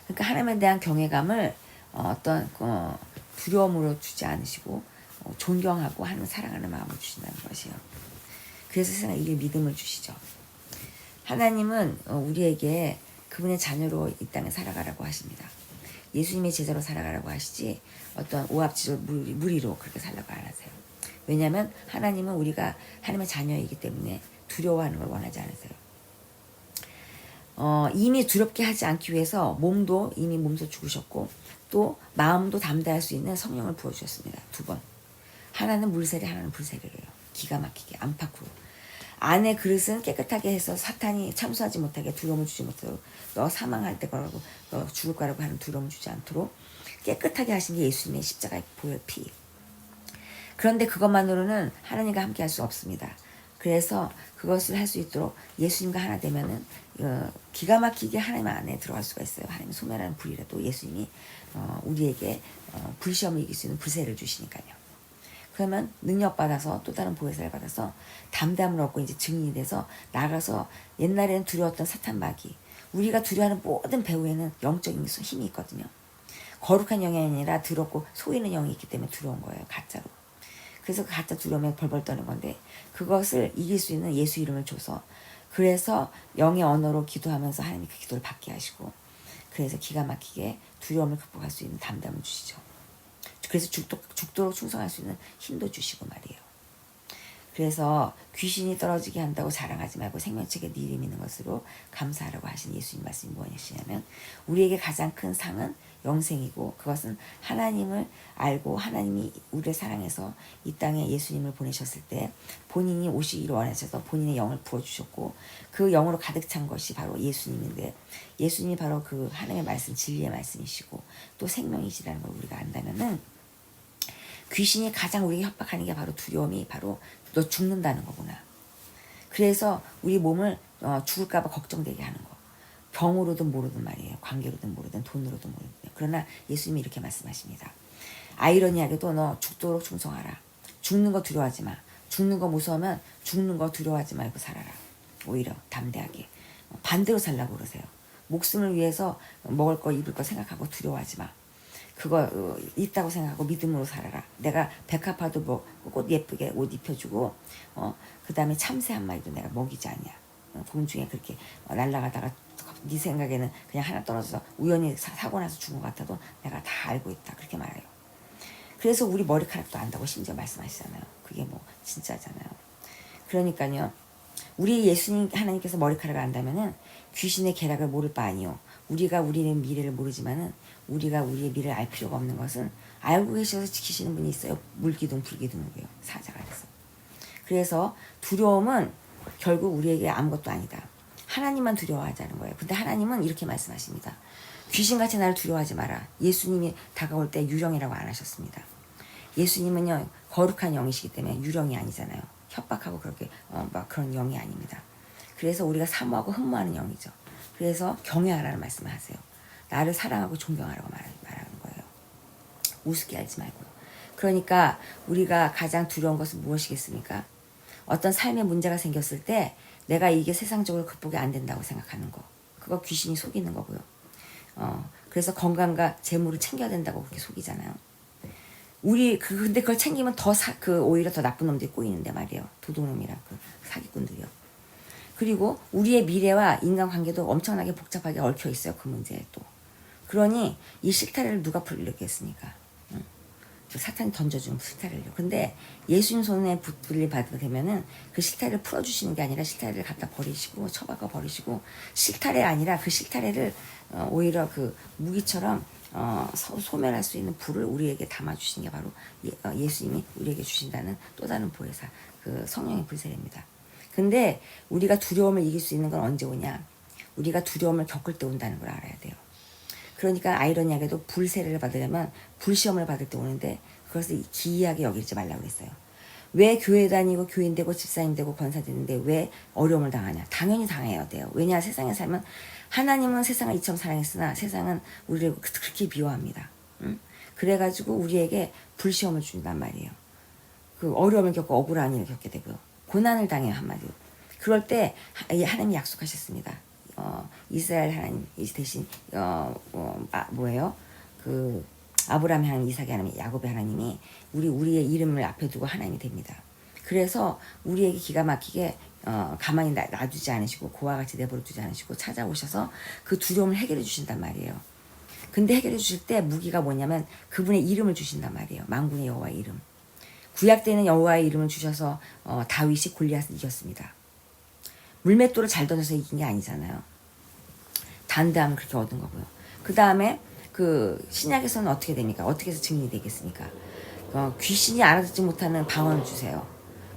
그러니까 하나님에 대한 경외감을 어떤 두려움으로 주지 않으시고 존경하고 하나님을 사랑하는 마음을 주신다는 것이에요. 그래서 세상에 이게 믿음을 주시죠. 하나님은 우리에게 그분의 자녀로 이 땅에 살아가라고 하십니다. 예수님의 제자로 살아가라고 하시지 어떤 오합지졸 무리로 그렇게 살라고 안 하세요. 왜냐하면 하나님은 우리가 하나님의 자녀이기 때문에 두려워하는 걸 원하지 않으세요. 이미 두렵게 하지 않기 위해서 몸도 이미 몸소 죽으셨고 또 마음도 담대할 수 있는 성령을 부어주셨습니다. 2번. 하나는 물세례, 하나는 불세례로요. 기가 막히게 안팎으로. 안의 그릇은 깨끗하게 해서 사탄이 참수하지 못하게 두려움을 주지 못하도록, 너 사망할 때 거라고, 너 죽을 거라고 하는 두려움을 주지 않도록 깨끗하게 하신 게 예수님의 십자가의 보혈 피. 그런데 그것만으로는 하나님과 함께 할 수 없습니다. 그래서 그것을 할 수 있도록 예수님과 하나 되면은 기가 막히게 하나님 안에 들어갈 수가 있어요. 하나님의 소멸하는 불이라도 예수님이 우리에게 불시험을 이길 수 있는 불세를 주시니까요. 그러면 능력받아서 또 다른 보혜사를 받아서 담담을 얻고 이제 증인이 돼서 나가서, 옛날에는 두려웠던 사탄 마귀, 우리가 두려워하는 모든 배후에는 영적인 힘이 있거든요. 거룩한 영이 아니라 더럽고 속이는 영이 있기 때문에 두려운 거예요. 가짜로. 그래서 그 가짜 두려움에 벌벌 떠는 건데 그것을 이길 수 있는 예수 이름을 줘서 그래서 영의 언어로 기도하면서 하나님이 그 기도를 받게 하시고 그래서 기가 막히게 두려움을 극복할 수 있는 담담을 주시죠. 그래서 죽도록 충성할 수 있는 힘도 주시고 말이에요. 그래서 귀신이 떨어지게 한다고 자랑하지 말고 생명책에 네 이름 있는 것으로 감사하라고 하신 예수님 말씀이 무엇이냐면 우리에게 가장 큰 상은 영생이고 그것은 하나님을 알고 하나님이 우리를 사랑해서 이 땅에 예수님을 보내셨을 때 본인이 오시기를 원하셔서 본인의 영을 부어주셨고 그 영으로 가득 찬 것이 바로 예수님인데 예수님이 바로 그 하나님의 말씀 진리의 말씀이시고 또 생명이시라는 걸 우리가 안다면은 귀신이 가장 우리에게 협박하는 게 바로 두려움이 바로 너 죽는다는 거구나. 그래서 우리 몸을 죽을까 봐 걱정되게 하는 거. 병으로든 모르든 말이에요. 관계로든 모르든 돈으로든 모르든. 그러나 예수님이 이렇게 말씀하십니다. 아이러니하게도 너 죽도록 충성하라. 죽는 거 두려워하지 마. 죽는 거 무서우면 죽는 거 두려워하지 말고 살아라. 오히려 담대하게. 반대로 살라고 그러세요. 목숨을 위해서 먹을 거 입을 거 생각하고 두려워하지 마. 그거 있다고 생각하고 믿음으로 살아라. 내가 백합화도 뭐 꽃 예쁘게 옷 입혀주고 그 다음에 참새 한 마리도 내가 먹이지 않냐. 공중에 그렇게 날아가다가 네 생각에는 그냥 하나 떨어져서 우연히 사고 나서 죽은 것 같아도 내가 다 알고 있다. 그렇게 말해요. 그래서 우리 머리카락도 안다고 심지어 말씀하시잖아요. 그게 뭐 진짜잖아요. 그러니까요. 우리 예수님 하나님께서 머리카락을 안다면은 귀신의 계략을 모를 바 아니요. 우리가 우리의 미래를 모르지만은 우리가 우리의 미래를 알 필요가 없는 것은 알고 계셔서 지키시는 분이 있어요. 물기둥 불기둥이고요. 사자가 돼서. 그래서 두려움은 결국 우리에게 아무것도 아니다. 하나님만 두려워하자는 거예요. 근데 하나님은 이렇게 말씀하십니다. 귀신같이 나를 두려워하지 마라. 예수님이 다가올 때 유령이라고 안 하셨습니다. 예수님은요 거룩한 영이시기 때문에 유령이 아니잖아요. 협박하고 그렇게 막 그런 영이 아닙니다. 그래서 우리가 사모하고 흠모하는 영이죠. 그래서 경외하라는 말씀을 하세요. 나를 사랑하고 존경하라고 말하는 거예요. 우습게 알지 말고요. 그러니까 우리가 가장 두려운 것은 무엇이겠습니까? 어떤 삶의 문제가 생겼을 때 내가 이게 세상적으로 극복이 안 된다고 생각하는 거. 그거 귀신이 속이는 거고요. 그래서 건강과 재물을 챙겨야 된다고 그렇게 속이잖아요. 근데 그걸 챙기면 오히려 더 나쁜 놈들이 꼬이는데 말이에요. 도둑놈이랑 그 사기꾼들이요. 그리고 우리의 미래와 인간관계도 엄청나게 복잡하게 얽혀 있어요. 그 문제에 또. 그러니 이 실타래를 누가 풀리겠습니까? 사탄이 던져주는 실타래를요. 근데 예수님 손에 붙들림 받게 되면은 그 실타래를 풀어주시는 게 아니라 실타래를 갖다 버리시고 처박아 버리시고 실타래 아니라 그 실타래를 오히려 그 무기처럼 소멸할 수 있는 불을 우리에게 담아주시는 게 바로 예수님이 우리에게 주신다는 또 다른 보혜사 그 성령의 불세례입니다. 근데 우리가 두려움을 이길 수 있는 건 언제 오냐? 우리가 두려움을 겪을 때 온다는 걸 알아야 돼요. 그러니까 아이러니하게도 불세례를 받으려면 불시험을 받을 때 오는데 그것을 기이하게 여기지 말라고 그랬어요. 왜 교회 다니고 교인 되고 집사님 되고 권사 되는데 왜 어려움을 당하냐? 당연히 당해야 돼요. 왜냐? 세상에 살면 하나님은 세상을 이처럼 사랑했으나 세상은 우리를 그렇게 미워합니다. 응? 그래가지고 우리에게 불시험을 준단 말이에요. 그 어려움을 겪고 억울한 일을 겪게 되고요. 고난을 당해요, 한마디로. 그럴 때 하나님이 약속하셨습니다. 이스라엘 하나님 대신 뭐예요? 그 아브라함의 하나님, 이삭의 하나님, 야곱의 하나님이 우리의 이름을 앞에 두고 하나님이 됩니다. 그래서 우리에게 기가 막히게 가만히 놔두지 않으시고 고와 같이 내버려 두지 않으시고 찾아오셔서 그 두려움을 해결해 주신단 말이에요. 근데 해결해 주실 때 무기가 뭐냐면 그분의 이름을 주신단 말이에요. 만군의 여호와의 이름. 구약 때는 여호와의 이름을 주셔서 다윗이 골리앗을 이겼습니다. 물맷돌을 잘 던져서 이긴 게 아니잖아요. 단대함을 그렇게 얻은 거고요. 그 다음에 그 신약에서는 어떻게 됩니까? 어떻게 해서 증인이 되겠습니까? 귀신이 알아듣지 못하는 방언을 주세요.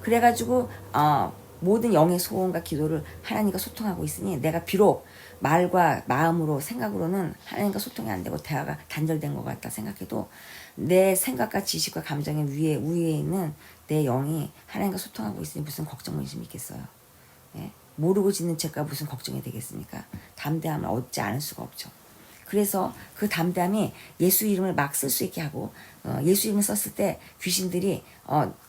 그래가지고 모든 영의 소원과 기도를 하나님과 소통하고 있으니 내가 비록 말과 마음으로 생각으로는 하나님과 소통이 안 되고 대화가 단절된 것 같다 생각해도 내 생각과 지식과 감정의 우위에 있는 내 영이 하나님과 소통하고 있으니 무슨 걱정 문심이 있겠어요. 예? 모르고 짓는 죄가 무슨 걱정이 되겠습니까? 담대함을 얻지 않을 수가 없죠. 그래서 그 담대함이 예수 이름을 막 쓸 수 있게 하고 예수 이름을 썼을 때 귀신들이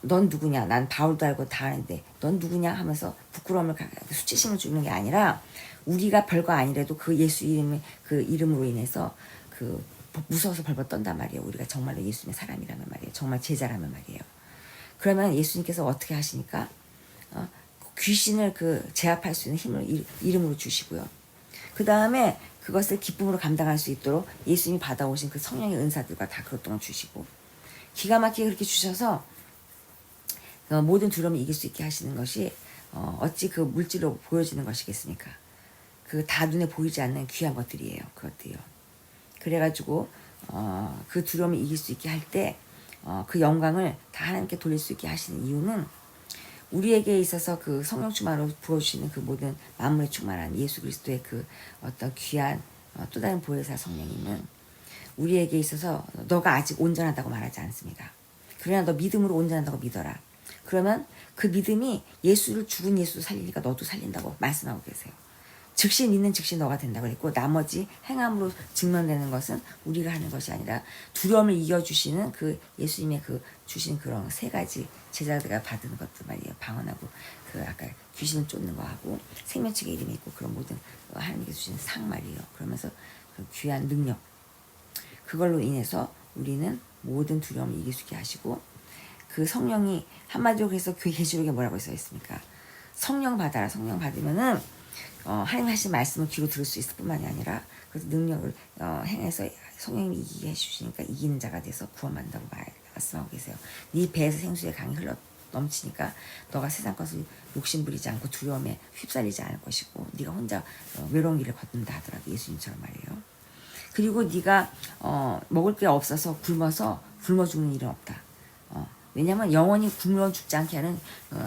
넌 누구냐? 난 바울도 알고 다 아는데 넌 누구냐? 하면서 부끄러움을 수치심을 주는 게 아니라 우리가 별거 아니래도 그 예수 이름의 그 이름으로 인해서 그 무서워서 벌벌 떤단 말이에요. 우리가 정말로 예수님의 사람이라면 말이에요. 정말 제자라면 말이에요. 그러면 예수님께서 어떻게 하시니까 귀신을 제압할 수 있는 힘을 이름으로 주시고요. 그 다음에 그것을 기쁨으로 감당할 수 있도록 예수님이 받아오신 그 성령의 은사들과 다 그것 동안 주시고 기가 막히게 그렇게 주셔서 모든 두려움을 이길 수 있게 하시는 것이 어찌 그 물질로 보여지는 것이겠습니까? 다 눈에 보이지 않는 귀한 것들이에요. 그것들이요. 그래가지고 그 두려움을 이길 수 있게 할 때 그 영광을 다 하나님께 돌릴 수 있게 하시는 이유는 우리에게 있어서 그 성령 충만으로 부어주시는 그 모든 만물에 충만한 예수 그리스도의 그 어떤 귀한 또 다른 보혜사 성령님은 우리에게 있어서 너가 아직 온전하다고 말하지 않습니다. 그러나 너 믿음으로 온전하다고 믿어라. 그러면 그 믿음이 죽은 예수를 살리니까 너도 살린다고 말씀하고 계세요. 즉시 믿는 즉시 너가 된다고 그랬고 나머지 행함으로 증명되는 것은 우리가 하는 것이 아니라 두려움을 이겨주시는 그 예수님의 주신 그런 세 가지 제자들가 받은 것들 말이에요. 방언하고 아까 귀신을 쫓는 거하고 생명책의 이름이 있고 그런 모든 하나님께 주신 상 말이에요. 그러면서 그 귀한 능력 그걸로 인해서 우리는 모든 두려움을 이길 수 있게 하시고 그 성령이 한마디로 그래서 계시록에 뭐라고 써 있습니까? 성령 받아라. 성령 받으면은 하나님 하신 말씀을 귀로 들을 수 있을 뿐만이 아니라 그 능력을 행해서 성령님이 이기게 해주시니까 이기는 자가 돼서 구원받는다고 말씀하고 계세요. 네 배에서 생수의 강이 흘러 넘치니까 너가 세상 것을 욕심부리지 않고 두려움에 휩쓸리지 않을 것이고 네가 혼자 외로운 길을 걷는다 하더라도 예수님처럼 말이에요. 그리고 네가 먹을 게 없어서 굶어 죽는 일은 없다. 왜냐하면 영원히 굶어 죽지 않게 하는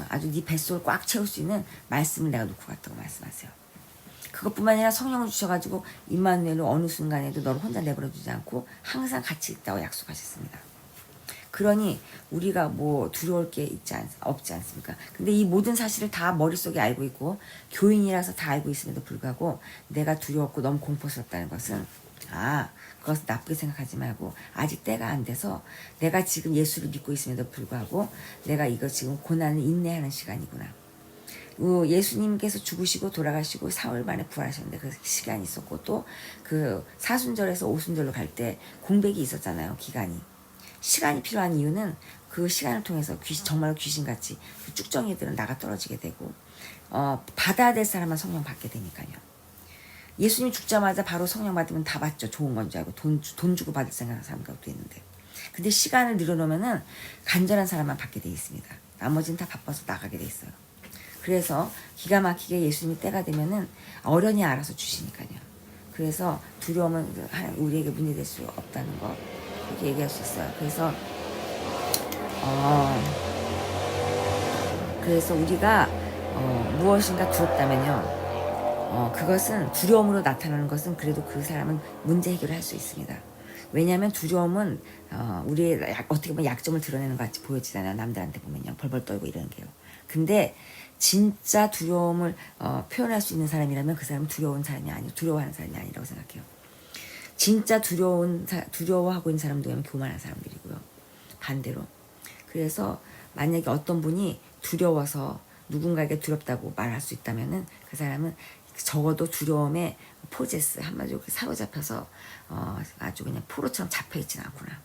아주 네 뱃속을 꽉 채울 수 있는 말씀을 내가 놓고 갔다고 말씀하세요. 그것뿐만 아니라 성령을 주셔가지고 임마누엘로 어느 순간에도 너를 혼자 내버려두지 않고 항상 같이 있다고 약속하셨습니다. 그러니 우리가 뭐 두려울 게 없지 않습니까? 근데 이 모든 사실을 다 머릿속에 알고 있고 교인이라서 다 알고 있음에도 불구하고 내가 두려웠고 너무 공포스럽다는 것은 그것을 나쁘게 생각하지 말고 아직 때가 안 돼서 내가 지금 예수를 믿고 있음에도 불구하고 내가 이거 지금 고난을 인내하는 시간이구나. 예수님께서 죽으시고 돌아가시고 4월 만에 부활하셨는데 그 시간이 있었고 또 그 사순절에서 오순절로 갈 때 공백이 있었잖아요. 기간이. 시간이 필요한 이유는 그 시간을 통해서 정말 귀신같이 그 쭉정이들은 나가 떨어지게 되고 받아야 될 사람만 성령 받게 되니까요. 예수님 죽자마자 바로 성령 받으면 다 받죠. 좋은 건 줄 알고 돈 주고 받을 생각하는 사람도 있는데 근데 시간을 늘어놓으면은 간절한 사람만 받게 돼 있습니다. 나머지는 다 바빠서 나가게 돼 있어요. 그래서 기가 막히게 예수님이 때가 되면은 어련히 알아서 주시니까요. 그래서 두려움은 우리에게 문제될 수 없다는 거 이렇게 얘기할 수 있어요. 그래서 우리가 무엇인가 두렵다면요. 그것은 두려움으로 나타나는 것은 그래도 그 사람은 문제 해결을 할 수 있습니다. 왜냐하면 두려움은 우리의 어떻게 보면 약점을 드러내는 것 같이 보여지잖아요. 남들한테 보면요. 벌벌 떨고 이러는 게요. 근데 진짜 두려움을 표현할 수 있는 사람이라면 그 사람은 두려워하는 사람이 아니라고 생각해요. 진짜 두려워하고 있는 사람들은 교만한 사람들이고요. 반대로. 그래서 만약에 어떤 분이 두려워서 누군가에게 두렵다고 말할 수 있다면은 그 사람은 적어도 두려움의 포제스 한마디로 사로잡혀서 아주 그냥 포로처럼 잡혀있지는 않구나.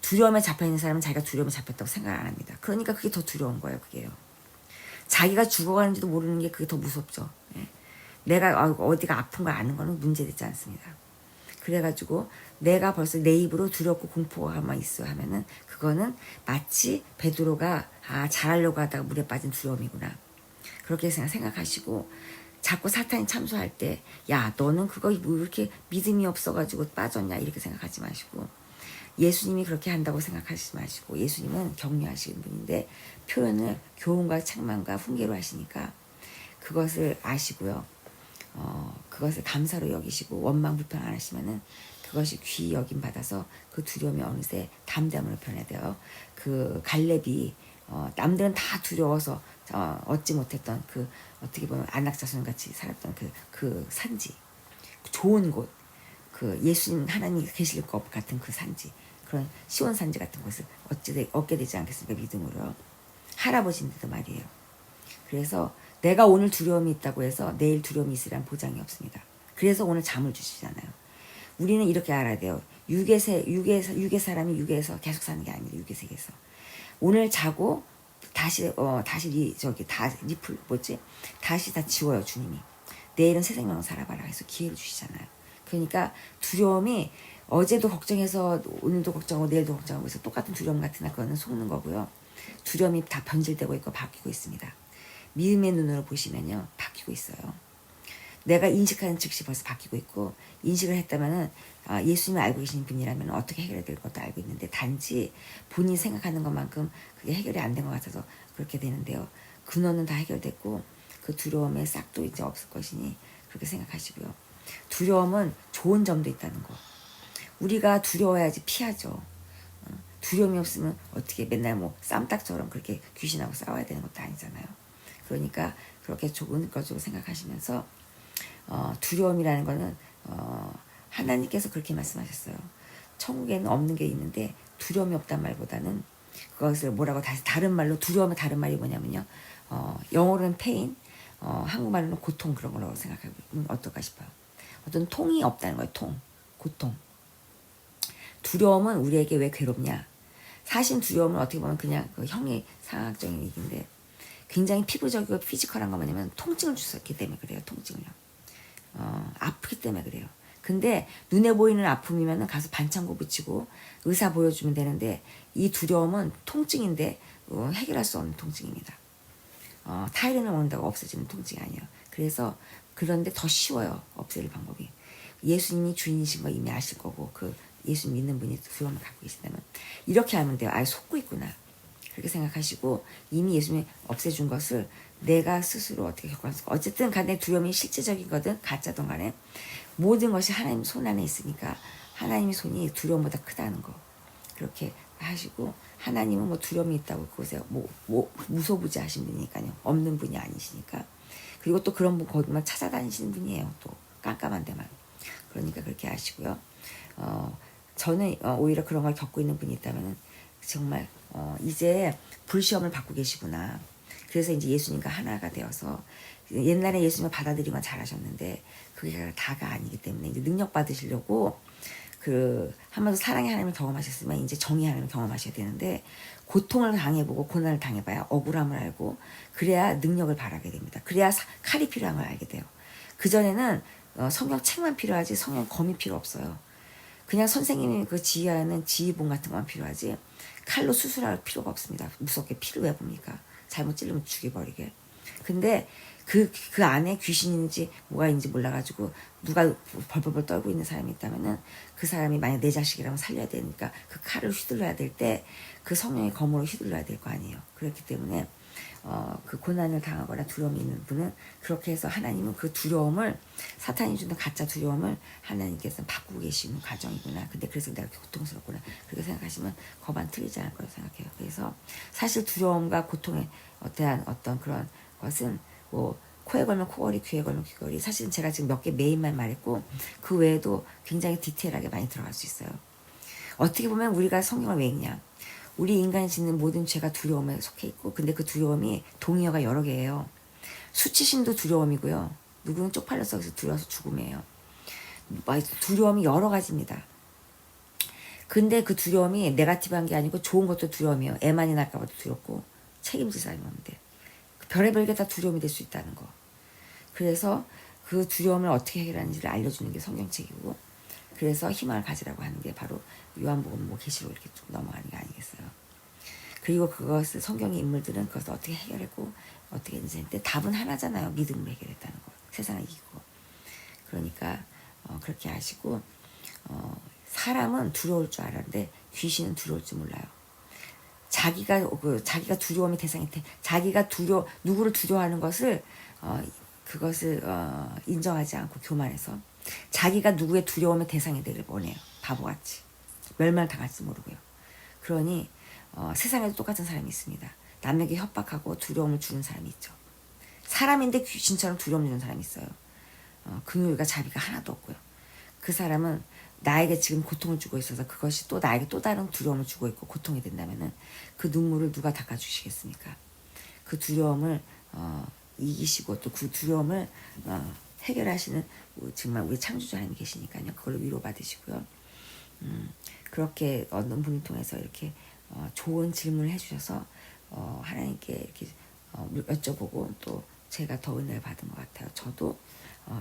두려움에 잡혀있는 사람은 자기가 두려움에 잡혔다고 생각 안 합니다. 그러니까 그게 더 두려운 거예요. 자기가 죽어가는지도 모르는 게 그게 더 무섭죠. 예. 내가 어디가 아픈 걸 아는 거는 문제되지 않습니다. 그래가지고 내가 벌써 내 입으로 두렵고 공포가만 있어 하면은 그거는 마치 베드로가 잘하려고 하다가 물에 빠진 두려움이구나. 그렇게 생각하시고 자꾸 사탄이 참소할 때 너는 그거 뭐 이렇게 믿음이 없어가지고 빠졌냐 이렇게 생각하지 마시고 예수님이 그렇게 한다고 생각하시지 마시고 예수님은 격려하시는 분인데 표현을 교훈과 책망과 훈계로 하시니까 그것을 아시고요. 그것을 감사로 여기시고 원망 불평 안 하시면은 그것이 귀히 여김 받아서 그 두려움이 어느새 담대함으로 변해되어 그 갈렙이 남들은 다 두려워서 얻지 못했던 그 어떻게 보면 안락자손 같이 살았던 그 산지 좋은 곳 그 예수님 하나님이 계실 것 같은 그 산지 그런 시온 산지 같은 곳을 얻게 되지 않겠습니까? 믿음으로 할아버지인데도 말이에요. 그래서 내가 오늘 두려움이 있다고 해서 내일 두려움이 있으리란 보장이 없습니다. 그래서 오늘 잠을 주시잖아요. 우리는 이렇게 알아야 돼요. 육의 사람이 육에서 계속 사는 게 아니라 육의 세계에서. 오늘 자고 다시 리플 뭐지? 다시 다 지워요 주님이. 내일은 새 생명을 살아봐라 해서 기회를 주시잖아요. 그러니까 두려움이 어제도 걱정해서 오늘도 걱정하고 내일도 걱정하고 해서 똑같은 두려움 같은 그거는 속는 거고요. 두려움이 다 변질되고 있고 바뀌고 있습니다. 믿음의 눈으로 보시면요 바뀌고 있어요. 내가 인식하는 즉시 벌써 바뀌고 있고, 인식을 했다면은 예수님을 알고 계시는 분이라면 어떻게 해결해야 될 것도 알고 있는데, 단지 본인이 생각하는 것만큼 그게 해결이 안 된 것 같아서 그렇게 되는데요. 근원은 다 해결됐고 그 두려움의 싹도 이제 없을 것이니 그렇게 생각하시고요. 두려움은 좋은 점도 있다는 거. 우리가 두려워야지 피하죠. 두려움이 없으면 어떻게 맨날 뭐 쌈딱처럼 그렇게 귀신하고 싸워야 되는 것도 아니잖아요. 그러니까 그렇게 좋은 것으로 생각하시면서 두려움이라는 거는 하나님께서 그렇게 말씀하셨어요. 천국에는 없는 게 있는데 두려움이 없단 말보다는 그것을 뭐라고 다른 말로, 두려움의 다른 말이 뭐냐면요. 영어로는 pain, 한국말로는 고통, 그런 거라고 생각하면 어떨까 싶어요. 어떤 통이 없다는 거예요. 고통. 두려움은 우리에게 왜 괴롭냐? 사실 두려움은 어떻게 보면 그냥 그 형이상학적인 얘기인데, 굉장히 피부적이고 피지컬한 거 뭐냐면 통증을 줄 수 있기 때문에 그래요. 통증을요. 아프기 때문에 그래요. 근데 눈에 보이는 아픔이면 가서 반창고 붙이고 의사 보여주면 되는데, 이 두려움은 통증인데 해결할 수 없는 통증입니다. 타이레놀 먹는다고 없어지는 통증이 아니에요. 그래서 그런데 더 쉬워요. 없앨 방법이. 예수님이 주인이신 거 이미 아실 거고, 그 예수님 믿는 분이 두려움을 갖고 계시다면 이렇게 하면 돼요. 아예 속고 있구나. 그렇게 생각하시고 이미 예수님이 없애준 것을 내가 스스로 어떻게 겪어왔을까. 어쨌든 간에 두려움이 실제적인 거든 가짜든 간에 모든 것이 하나님 손 안에 있으니까 하나님의 손이 두려움보다 크다는 거. 그렇게 하시고, 하나님은 뭐 두려움이 있다고 그것에 무소부지하신 분이니까요. 없는 분이 아니시니까. 그리고 또 그런 분 거기만 찾아다니시는 분이에요. 또 깜깜한 데만. 그러니까 그렇게 하시고요. 저는 오히려 그런 걸 겪고 있는 분이 있다면 정말 이제 불시험을 받고 계시구나. 그래서 이제 예수님과 하나가 되어서, 옛날에 예수님을 받아들이는 건 잘하셨는데 그게 다가 아니기 때문에 이제 능력 받으시려고 한번도 사랑의 하나님을 경험하셨으면 이제 정의 하나님을 경험하셔야 되는데, 고통을 당해보고 고난을 당해봐야 억울함을 알고 그래야 능력을 바라게 됩니다. 그래야 칼이 필요한 걸 알게 돼요. 그전에는 성경 책만 필요하지 성경 검이 필요 없어요. 그냥 선생님이 그 지휘하는 지휘본 같은 것만 필요하지 칼로 수술할 필요가 없습니다. 무섭게 피를 왜 봅니까? 잘못 찔르면 죽여버리게. 근데 그 안에 귀신인지 뭐가 있는지 몰라가지고 누가 벌벌벌 떨고 있는 사람이 있다면은 그 사람이 만약 내 자식이라면 살려야 되니까 그 칼을 휘둘러야 될 때 그 성령의 검으로 휘둘러야 될 거 아니에요. 그렇기 때문에 그 고난을 당하거나 두려움이 있는 분은 그렇게 해서 하나님은 그 두려움을, 사탄이 주는 가짜 두려움을 하나님께서 바꾸고 계시는 과정이구나. 근데 그래서 내가 고통스럽구나. 그렇게 생각하시면 거반 틀리지 않을 거라고 생각해요. 그래서 사실 두려움과 고통에 대한 어떤 그런 것은 뭐 코에 걸면 코걸이, 귀에 걸면 귀걸이. 사실은 제가 지금 몇 개 메인만 말했고 그 외에도 굉장히 디테일하게 많이 들어갈 수 있어요. 어떻게 보면 우리가 성경을 왜 읽냐? 우리 인간이 짓는 모든 죄가 두려움에 속해 있고, 근데 그 두려움이 동의어가 여러 개예요. 수치심도 두려움이고요. 누구는 쪽팔려서 두려워서 죽음이에요. 두려움이 여러 가지입니다. 근데 그 두려움이 네거티브한 게 아니고 좋은 것도 두려움이에요. 애 많이 날까 봐도 두렵고 책임질 사람이 없는데 별의별 게 다 두려움이 될 수 있다는 거. 그래서 그 두려움을 어떻게 해결하는지를 알려주는 게 성경책이고, 그래서 희망을 가지라고 하는 게 바로 요한복음 뭐 계시록 이렇게 쭉 넘어가는 게 아니겠어요. 그리고 그것을 성경의 인물들은 그것을 어떻게 해결했고 어떻게 했는데 답은 하나잖아요. 믿음으로 해결했다는 거. 세상을 이기고. 그러니까 그렇게 하시고, 사람은 두려울 줄 알았는데 귀신은 두려울 줄 몰라요. 자기가 두려움의 대상이 자기가 누구를 두려워하는 것을 그것을 인정하지 않고 교만해서 자기가 누구의 두려움의 대상이 되길 원해요. 바보같이. 멸망당할지 모르고요. 그러니 세상에도 똑같은 사람이 있습니다. 남에게 협박하고 두려움을 주는 사람이 있죠. 사람인데 귀신처럼 두려움 주는 사람이 있어요. 긍휼과 자비가 하나도 없고요. 그 사람은 나에게 지금 고통을 주고 있어서 그것이 또 나에게 또 다른 두려움을 주고 있고 고통이 된다면은 그 눈물을 누가 닦아주시겠습니까? 그 두려움을 이기시고 또 그 두려움을 해결하시는 정말 우리 창조주 하나님 계시니까요. 그걸로 위로받으시고요. 그렇게 어떤 분을 통해서 이렇게 좋은 질문을 해주셔서 하나님께 이렇게 여쭤보고 또 제가 더 은혜를 받은 것 같아요. 저도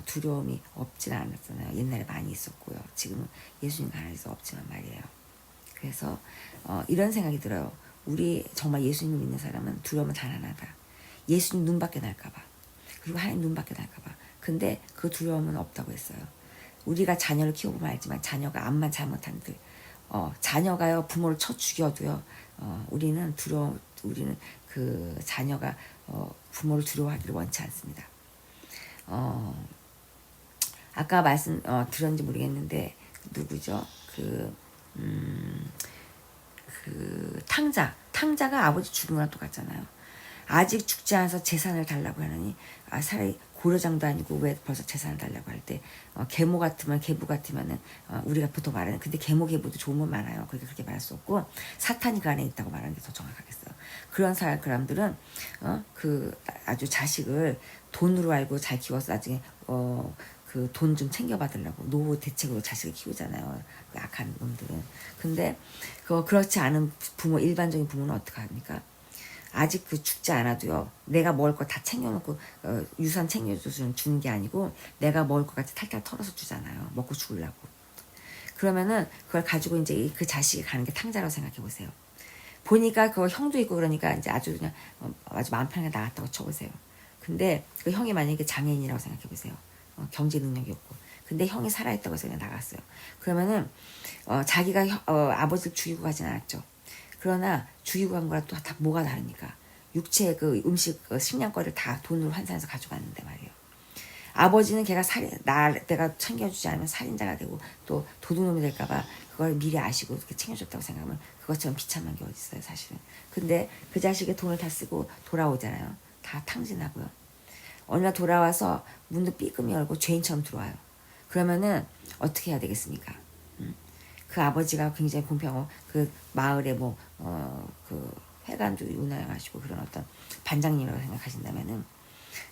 두려움이 없지는 않았잖아요. 옛날에 많이 있었고요. 지금은 예수님 안에서 없지만 말이에요. 그래서 이런 생각이 들어요. 우리 정말 예수님을 믿는 사람은 두려움은 단 하나다. 예수님 눈밖에 날까봐. 그리고 하나님 눈밖에 날까봐. 근데 그 두려움은 없다고 했어요. 우리가 자녀를 키워보면 알지만 자녀가 암만 잘못한들 자녀가요 부모를 쳐 죽여도요 우리는 그 자녀가 부모를 두려워하기를 원치 않습니다. 아까 들었는지 모르겠는데 누구죠? 그 탕자가 아버지 죽은 거랑 똑같잖아요. 아직 죽지 않아서 재산을 달라고 하느니 차라리 고려장도 아니고 왜 벌써 재산을 달라고 할 때 계모 같으면은 우리가 보통 말하는 근데 계모도 좋은 건 많아요. 그러니까 그렇게 말할 수 없고 사탄이 그 안에 있다고 말하는 게 더 정확하겠어요. 그런 사람들은 그 아주 자식을 돈으로 알고 잘 키워서 나중에 그 돈 좀 챙겨받으려고 노후 대책으로 자식을 키우잖아요. 그 악한 놈들은. 근데 그렇지 않은 부모, 일반적인 부모는 어떻게 합니까? 아직 죽지 않아도요. 내가 먹을 거 다 챙겨놓고 유산 챙겨주는 주는 게 아니고 내가 먹을 것 같이 탈탈 털어서 주잖아요. 먹고 죽으려고. 그러면은 그걸 가지고 이제 그 자식이 가는 게 탕자라고 생각해 보세요. 보니까 그 형도 있고 그러니까 이제 아주 그냥 아주 마음 편하게 나갔다고 쳐보세요. 근데 그 형이 만약에 장애인이라고 생각해 보세요. 경제 능력이 없고. 근데 형이 살아있다고 해서 그냥 나갔어요. 그러면은 자기가 아버지를 죽이고 가진 않았죠. 그러나 죽이고 간 거랑 또 다 뭐가 다릅니까? 육체의 그 음식, 식량거리를 다 돈으로 환산해서 가져갔는데 말이에요. 아버지는 내가 챙겨주지 않으면 살인자가 되고 또 도둑놈이 될까봐 그걸 미리 아시고 그렇게 챙겨줬다고 생각하면 그것처럼 비참한 게 어딨어요, 사실은. 근데 그 자식의 돈을 다 쓰고 돌아오잖아요. 다 탕진하고요. 어느 날 돌아와서 문도 삐끔이 열고 죄인처럼 들어와요. 그러면은 어떻게 해야 되겠습니까? 그 아버지가 굉장히 공평하고 그 마을에 그 회관도 운영하시고 그런 어떤 반장님이라고 생각하신다면은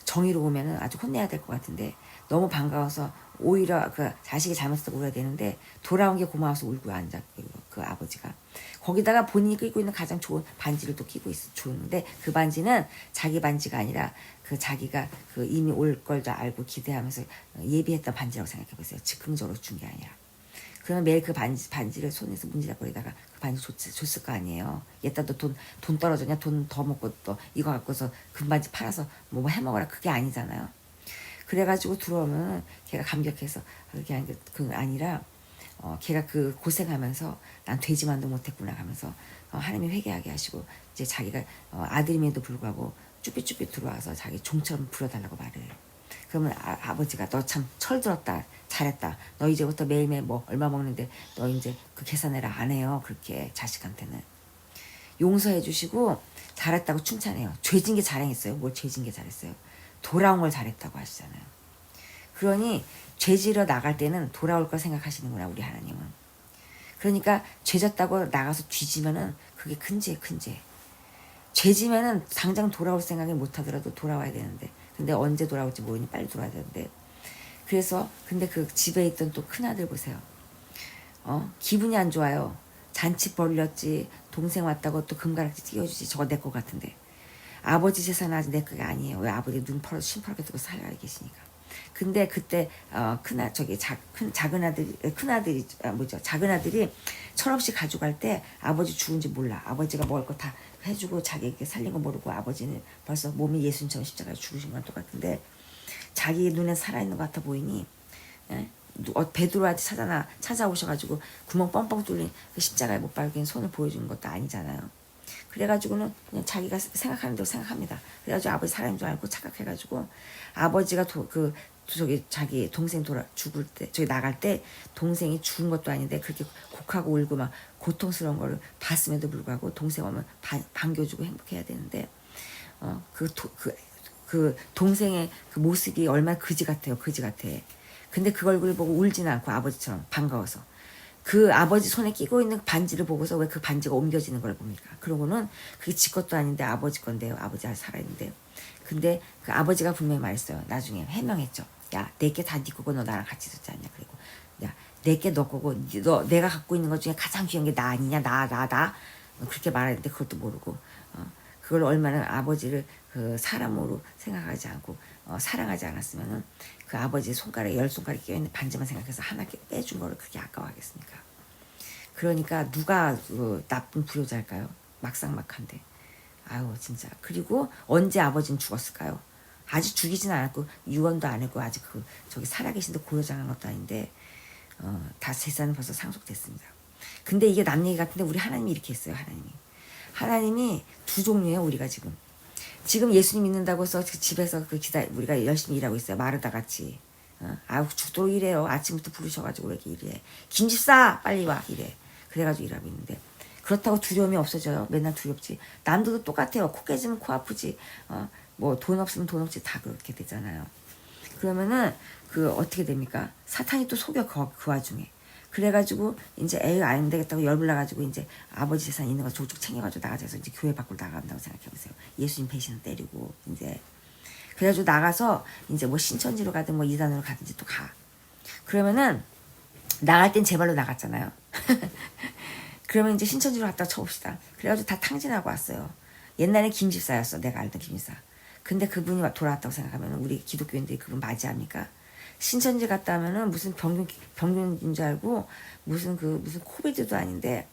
정의로우면은 아주 혼내야 될 것 같은데 너무 반가워서 오히려 그 자식이 잘못했다고 울어야 되는데 돌아온 게 고마워서 울고 앉아 그 아버지가 거기다가 본인이 끼고 있는 가장 좋은 반지를 또 끼고 좋은데 그 반지는 자기 반지가 아니라 그 자기가 그 이미 올 걸 다 알고 기대하면서 예비했던 반지라고 생각해 보세요. 즉흥적으로 준 게 아니라. 그러면 매일 그 반지를 손에서 문지락거리다가 그 반지 줬을 거 아니에요. 얘따 너 돈 떨어졌냐? 돈 더 먹고 또 이거 갖고서 금반지 팔아서 뭐 해먹어라. 그게 아니잖아요. 그래가지고 들어오면 걔가 감격해서 그게 아니라 걔가 그 고생하면서 난 돼지만도 못했구나 하면서 하나님이 회개하게 하시고 이제 자기가 아들임에도 불구하고 쭈삣쭈삣 들어와서 자기 종처럼 부려달라고 말을 해요. 그러면 아버지가 너 참 철들었다. 잘했다. 너 이제부터 매일매일 뭐 얼마 먹는데 너 이제 그 계산해라 안 해요. 그렇게 자식한테는. 용서해 주시고 잘했다고 칭찬해요. 죄진 게 자랑했어요. 뭘 죄진 게 잘했어요. 돌아온 걸 잘했다고 하시잖아요. 그러니 죄지러 나갈 때는 돌아올 걸 생각하시는구나 우리 하나님은. 그러니까 죄졌다고 나가서 뒤지면은 그게 큰 죄. 죄지면은 당장 돌아올 생각을 못 하더라도 돌아와야 되는데 근데 언제 돌아올지 모르니 빨리 돌아와야 되는데 그래서 근데 그 집에 있던 또 큰아들 보세요. 기분이 안 좋아요. 잔치 벌렸지 동생 왔다고 또 금가락지 띄워주지 저거 내 거 같은데 아버지 재산은 아직 내 거가 아니에요. 왜 아버지 눈 벌어서 심퍼렇게 뜨고 살아 계시니까. 근데 그때 작은 아들이 철없이 가져갈 때 아버지 죽은지 몰라. 아버지가 먹을 거 다 해주고 자기에게 살린 거 모르고 아버지는 벌써 몸이 예수님처럼 십자가에 죽으신 거랑 똑같은데 자기 눈에 살아있는 것 같아 보이니 베드로한테 찾아오셔가지고 구멍 뻥뻥 뚫린 그 십자가에 못 박힌 손을 보여주는 것도 아니잖아요. 그래가지고는 그냥 자기가 생각하는 대로 생각합니다. 그래가지고 아버지 사람인 줄 알고 착각해가지고 아버지가 자기 동생 죽을 때 나갈 때 동생이 죽은 것도 아닌데 그렇게 곡하고 울고 막 고통스러운 거를 봤음에도 불구하고 동생 오면 반겨주고 행복해야 되는데 그 동생의 그 모습이 얼마나 거지 같아. 근데 그 얼굴을 보고 울지는 않고 아버지처럼 반가워서 그 아버지 손에 끼고 있는 반지를 보고서 왜 그 반지가 옮겨지는 걸 봅니까? 그러고는 그게 지 것도 아닌데 아버지 건데요. 아버지가 살아있는데. 근데 그 아버지가 분명히 말했어요. 나중에 해명했죠. 야, 내게 다 네 거고 너 나랑 같이 있었지 않냐. 그리고 야, 내게 너 거고 너 내가 갖고 있는 것 중에 가장 귀한 게 나 아니냐 나 그렇게 말하는데 그것도 모르고 그걸 얼마나 아버지를 그 사람으로 생각하지 않고 사랑하지 않았으면은 그 아버지의 손가락에 10손가락이 껴있는 반지만 생각해서 하나 빼준 거를 그렇게 아까워하겠습니까? 그러니까 누가 그 나쁜 불효자일까요? 막상막한데. 아유 진짜. 그리고 언제 아버지는 죽었을까요? 아직 죽이진 않았고 유언도 안 했고 아직 그 저기 살아계신데 고려장한 것도 아닌데 다 재산은 벌써 상속됐습니다. 근데 이게 남 얘기 같은데 우리 하나님이 이렇게 했어요. 하나님이 두 종류예요. 우리가 지금 예수님 믿는다고 해서 집에서 우리가 열심히 일하고 있어요. 마르다 같이. 아우 죽도록 일해요. 아침부터 부르셔가지고 왜 이렇게 일해. 김집사 빨리 와 이래. 그래가지고 일하고 있는데 그렇다고 두려움이 없어져요. 맨날 두렵지. 남들도 똑같아요. 코 깨지면 코 아프지. 뭐 돈 없으면 돈 없지. 다 그렇게 되잖아요. 그러면은 그 어떻게 됩니까? 사탄이 또 속여 그 와중에. 그래가지고 이제 에이 안 되겠다고 열불나가지고 이제 아버지 재산 있는 거 족족 챙겨가지고 나가서 이제 교회 밖으로 나간다고 생각해보세요. 예수님 배신을 때리고 이제 그래가지고 나가서 이제 뭐 신천지로 가든 뭐 이단으로 가든지 또 가. 그러면은 나갈 땐 제 발로 나갔잖아요. 그러면 이제 신천지로 갔다 쳐봅시다. 그래가지고 다 탕진하고 왔어요. 옛날에 김집사였어. 내가 알던 김집사. 근데 그분이 돌아왔다고 생각하면 우리 기독교인들이 그분 맞이합니까? 신천지 갔다 하면은 무슨 병균인 줄 알고 무슨 코비드도 아닌데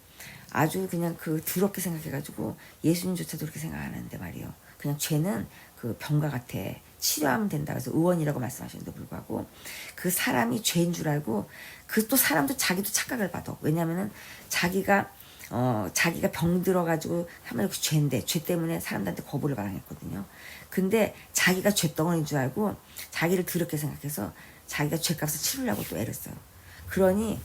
아주 그냥 그 더럽게 생각해가지고 예수님조차도 그렇게 생각 안 하는데 말이에요. 그냥 죄는 그 병과 같아. 치료하면 된다. 그래서 의원이라고 말씀하셨는데 불구하고 그 사람이 죄인 줄 알고 그 또 사람도 자기도 착각을 받아. 왜냐면은 자기가 병들어가지고 하면 그 죄인데 죄 때문에 사람들한테 거부를 당했거든요. 근데 자기가 죄덩어리인 줄 알고 자기를 더럽게 생각해서 자기가 죄값을 치르려고 또 애를 써요. 그러니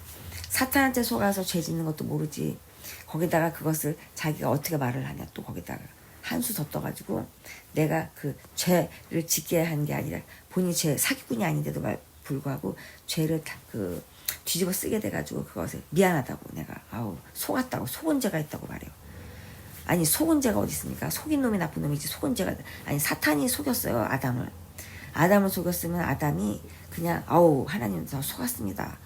사탄한테 속아서 죄 짓는 것도 모르지. 거기다가 그것을 자기가 어떻게 말을 하냐 또 거기다가 한 수 더 떠가지고 내가 그 죄를 짓게 한 게 아니라 본인이 사기꾼이 아닌데도 불구하고 죄를 뒤집어 쓰게 돼가지고 그것을 미안하다고 내가 속았다고 속은 죄가 있다고 말해요. 아니 속은 죄가 어디 있습니까? 속인 놈이 나쁜 놈이지 속은 죄가 아니 사탄이 속였어요. 아담을 속였으면 아담이 그냥 하나님 저 속았습니다.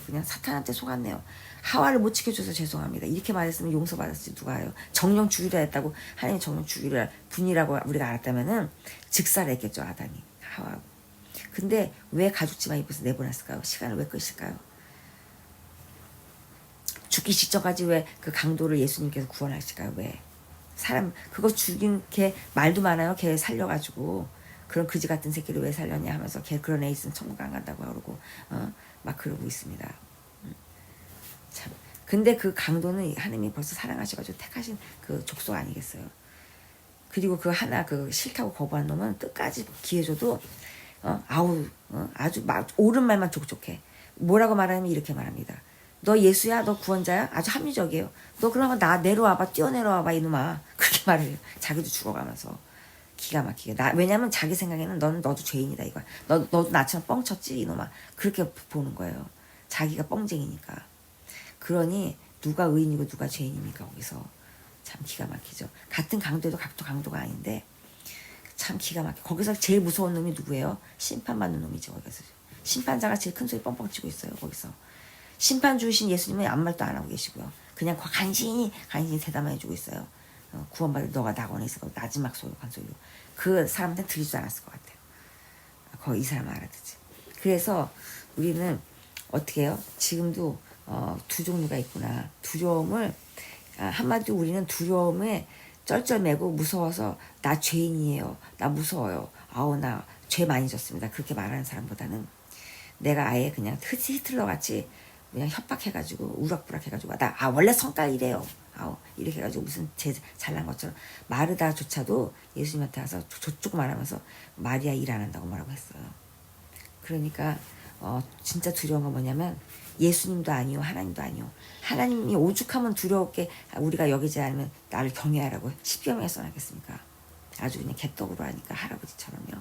그냥 사탄한테 속았네요. 하와를 못 지켜줘서 죄송합니다. 이렇게 말했으면 용서받았지 누가 해요. 정령 죽이려 했다고 하나님 정령 죽이려 분이라고 우리가 알았다면은 즉살했겠죠 아담이 하와하고. 근데 왜 가죽지만 입어서 내보냈을까요? 시간을 왜 끄실까요? 죽기 직전까지 왜 그 강도를 예수님께서 구원하실까요? 왜? 사람 그거 죽인 걔 말도 많아요. 걔 살려가지고 그런 그지 같은 새끼를 왜 살렸냐 하면서 걔 그런 애 있으면 천국 안 간다고 그러고 막 그러고 있습니다. 참. 근데 그 강도는 하나님이 벌써 사랑하셔가지고 택하신 그 족속 아니겠어요? 그리고 그 하나 그 싫다고 거부한 놈은 끝까지 기회 줘도 아주 옳은 말만 족족해. 뭐라고 말하면 이렇게 말합니다. 너 예수야? 너 구원자야? 아주 합리적이에요. 너 그러면 나 내려와봐. 뛰어내려와봐 이놈아. 그렇게 말해요. 자기도 죽어가면서. 기가 막히게. 왜냐면 자기 생각에는 너도 죄인이다 이거야. 너도 나처럼 뻥쳤지 이놈아. 그렇게 보는 거예요. 자기가 뻥쟁이니까. 그러니 누가 의인이고 누가 죄인입니까 거기서. 참 기가 막히죠. 같은 강도도 각도 강도가 아닌데 참 기가 막혀. 거기서 제일 무서운 놈이 누구예요? 심판받는 놈이죠. 거기서. 심판자가 제일 큰 소리 뻥뻥 치고 있어요. 거기서. 심판 주신 예수님은 아무 말도 안 하고 계시고요. 그냥 간신히 대담해 주고 있어요. 구원받을 너가 낙원에 있어. 마지막 소유한 소유. 그 사람한테 들리지도 않았을 것 같아요. 거의 이 사람 알아듣지. 그래서 우리는 어떻게 해요? 지금도 두 종류가 있구나. 두려움을 한마디로 우리는 두려움에 쩔쩔매고 무서워서 나 죄인이에요. 나 무서워요. 나 죄 많이 졌습니다. 그렇게 말하는 사람보다는 내가 아예 그냥 히틀러 같이 그냥 협박해가지고 우락부락 해가지고 나 원래 성깔 이래요. 이렇게 해가지고 무슨 잘난 것처럼 마르다조차도 예수님한테 와서 저쪽 말하면서 마리아 일 안 한다고 뭐라고 했어요. 그러니까 진짜 두려운 건 뭐냐면 예수님도 아니요 하나님도 아니요. 하나님이 오죽하면 두려웠게 우리가 여기지 않으면 나를 경외하라고 십계명에 써놨겠습니까? 아주 그냥 개떡으로 하니까 할아버지처럼요.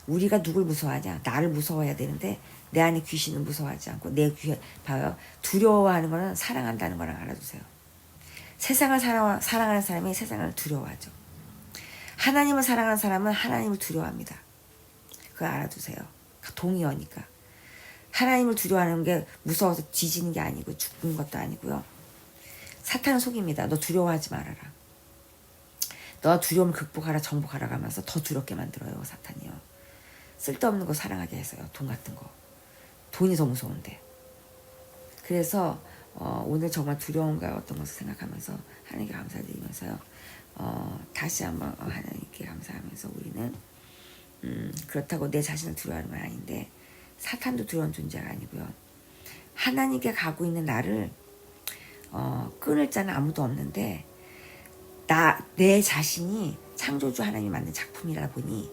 우리가 누굴 무서워하냐? 나를 무서워해야 되는데 내 안에 귀신은 무서워하지 않고 내 귀에 봐요. 두려워하는 거는 사랑한다는 거랑 알아두세요. 세상을 사랑하는 사람이 세상을 두려워하죠. 하나님을 사랑하는 사람은 하나님을 두려워합니다. 그거 알아두세요. 동의어니까. 하나님을 두려워하는 게 무서워서 뒤지는 게 아니고 죽는 것도 아니고요. 사탄은 속입니다. 너 두려워하지 말아라. 너 두려움을 극복하라, 정복하라 가면서 더 두렵게 만들어요, 사탄이요. 쓸데없는 거 사랑하게 해서요. 돈 같은 거. 돈이 더 무서운데. 그래서 오늘 정말 두려움과 어떤 것을 생각하면서 하나님께 감사드리면서요. 다시 한번 하나님께 감사하면서 우리는 그렇다고 내 자신을 두려워하는 건 아닌데 사탄도 두려운 존재가 아니고요. 하나님께 가고 있는 나를 끊을 자는 아무도 없는데 내 자신이 창조주 하나님이 만든 작품이라 보니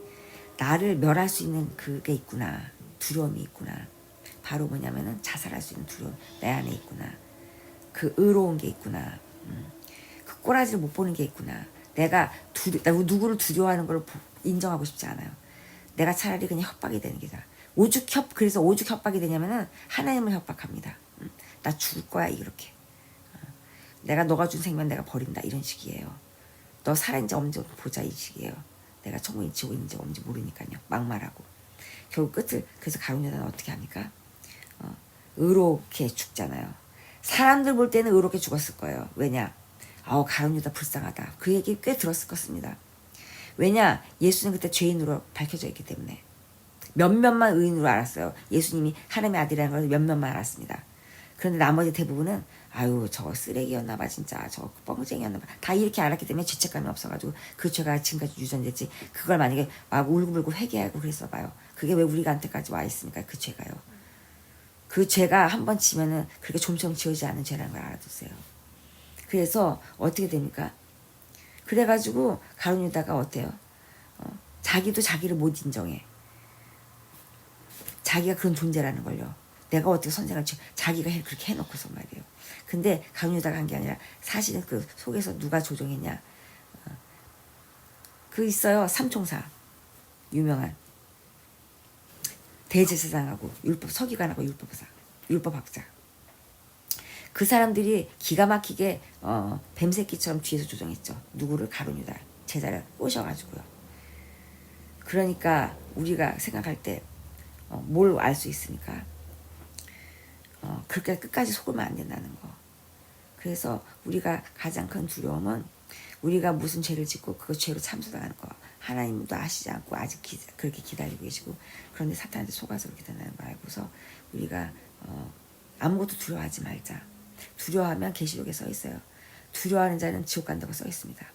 나를 멸할 수 있는 그게 있구나. 두려움이 있구나. 바로 뭐냐면은 자살할 수 있는 두려움 내 안에 있구나. 그 의로운 게 있구나. 그 꼬라지를 못 보는 게 있구나. 내가 누구를 두려워하는 걸 인정하고 싶지 않아요. 내가 차라리 그냥 협박이 되는 게다. 그래서 오죽 협박이 되냐면은 하나님을 협박합니다. 나 죽을 거야 이렇게. 내가 너가 준 생명 내가 버린다 이런 식이에요. 너 살아있는지 없는지 보자 이 식이에요. 내가 천국에 지옥에 있는지 없는지 모르니까요. 막말하고. 결국 끝을 그래서 가룟 유다는 어떻게 합니까? 의롭게 죽잖아요. 사람들 볼 때는 의롭게 죽었을 거예요. 왜냐? 가룟 유다 불쌍하다. 그 얘기 꽤 들었을 것입니다. 왜냐? 예수는 그때 죄인으로 밝혀져 있기 때문에 몇몇만 의인으로 알았어요. 예수님이 하나님의 아들이라는 걸 몇몇만 알았습니다. 그런데 나머지 대부분은 저거 쓰레기였나 봐 진짜 저거 뻥쟁이였나 봐 다 이렇게 알았기 때문에 죄책감이 없어가지고 그 죄가 지금까지 유전됐지. 그걸 만약에 막 울고불고 회개하고 그랬어 봐요. 그게 왜 우리한테까지 와 있습니까? 그 죄가요. 그 죄가 한번 지면은 그렇게 좀처럼 지어지지 않은 죄라는 걸 알아두세요. 그래서 어떻게 됩니까? 그래가지고 가룟 유다가 어때요? 자기도 자기를 못 인정해. 자기가 그런 존재라는 걸요. 내가 어떻게 선생을 자기가 그렇게 해놓고서 말이에요. 근데 가룟 유다가 한 게 아니라 사실은 그 속에서 누가 조종했냐. 그 있어요. 삼총사 유명한 대제사장하고 서기관하고 율법학자. 그 사람들이 기가 막히게 뱀새끼처럼 뒤에서 조정했죠. 누구를? 가룟 유다 제자를 꼬셔가지고요. 그러니까 우리가 생각할 때 뭘 알 수 있습니까? 그렇게 끝까지 속으면 안 된다는 거. 그래서 우리가 가장 큰 두려움은 우리가 무슨 죄를 짓고 그 죄로 참수당하는 거. 하나님도 아시지 않고 아직 그렇게 기다리고 계시고 그런데 사탄한테 속아서 그렇게 된다는 걸 알고서 우리가 아무것도 두려워하지 말자. 두려워하면 계시록에 써 있어요. 두려워하는 자는 지옥 간다고 써 있습니다.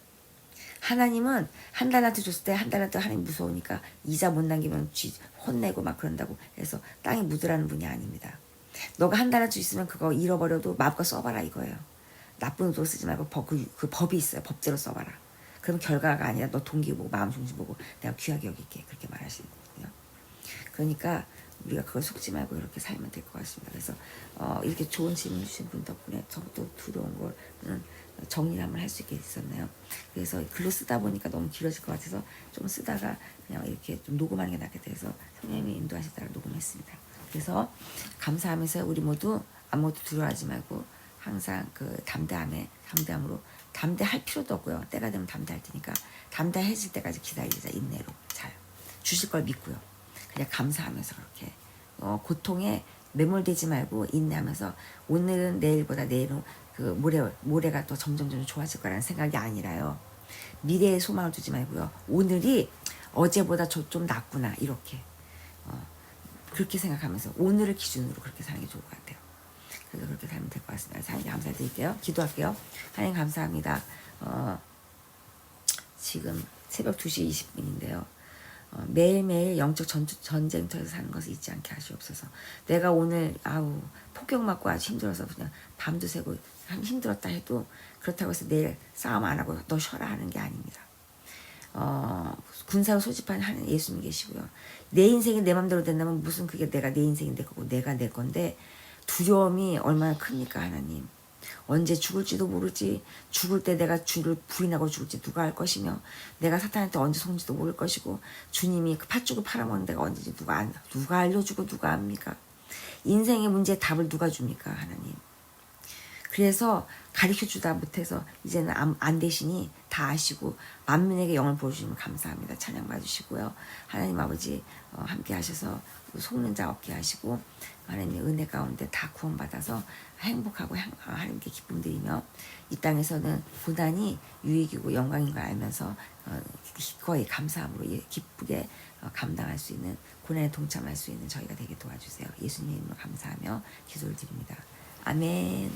하나님은 한 달란트 줬을 때 한 달란트 하나님 무서우니까 이자 못 남기면 혼내고 막 그런다고 해서 땅에 묻으라는 분이 아닙니다. 너가 한 달란트 있으면 그거 잃어버려도 마음껏 써봐라 이거예요. 나쁜 의도로 쓰지 말고 그 법이 있어요. 법대로 써봐라. 그럼 결과가 아니라 너 동기 보고 마음 중심 보고 내가 귀하게 여길게 그렇게 말하시거든요. 그러니까 우리가 그걸 속지 말고 이렇게 살면 될 것 같습니다. 그래서 이렇게 좋은 질문 주신 분 덕분에 저도 두려운 거는 정리를 한번 할 수 있게 있었네요. 그래서 글로 쓰다 보니까 너무 길어질 것 같아서 좀 쓰다가 그냥 이렇게 좀 녹음하는 게 낫게 돼서 성령님이 인도하시다가 녹음했습니다. 그래서 감사하면서 우리 모두 아무것도 두려워하지 말고 항상 그 담대함으로 담대할 필요도 없고요. 때가 되면 담대할 테니까 담대해질 때까지 기다리자. 인내로 잘 주실 걸 믿고요. 그냥 감사하면서 그렇게 고통에 매몰되지 말고 인내하면서 오늘은 내일보다 내일은 그 모레가 또 점점 좋아질 거라는 생각이 아니라요. 미래에 소망을 두지 말고요. 오늘이 어제보다 좀 낫구나 이렇게 그렇게 생각하면서 오늘을 기준으로 그렇게 사는 게 좋을 것 같아요. 그래서 그렇게 살면 될 것 같습니다. 하나님 감사드릴게요. 기도할게요. 하나님 감사합니다. 지금 새벽 2시 20분인데요. 매일매일 영적 전쟁터에서 사는 것을 잊지 않게 하시옵소서. 내가 오늘 폭격 맞고 아주 힘들어서 그냥 밤도 새고 힘들었다 해도 그렇다고 해서 내일 싸움 안 하고 너 쉬어라 하는 게 아닙니다. 군사로 소집한 하는 예수님 계시고요. 내 인생이 내 맘대로 된다면 무슨 그게 내가 내 인생이 내 거고 내가 내 건데 두려움이 얼마나 큽니까 하나님. 언제 죽을지도 모르지. 죽을 때 내가 주를 부인하고 죽을지 누가 알 것이며 내가 사탄한테 언제 속는지도 모를 것이고 주님이 그 팥죽을 팔아먹는 데가 언제지 누가 알려주고 누가 압니까? 인생의 문제에 답을 누가 줍니까 하나님. 그래서 가르쳐주다 못해서 이제는 안 되시니 다 아시고 만민에게 영을 보여주시면 감사합니다. 찬양 받으시고요. 하나님 아버지 함께 하셔서 속는 자 없게 하시고 하나님의 은혜 가운데 다 구원받아서 행복하고 하나님께 기쁨 드리며 이 땅에서는 고난이 유익이고 영광인 걸 알면서 기꺼이 감사함으로 기쁘게 감당할 수 있는 고난에 동참할 수 있는 저희가 되게 도와주세요. 예수님 이름으로 감사하며 기도를 드립니다. 아멘.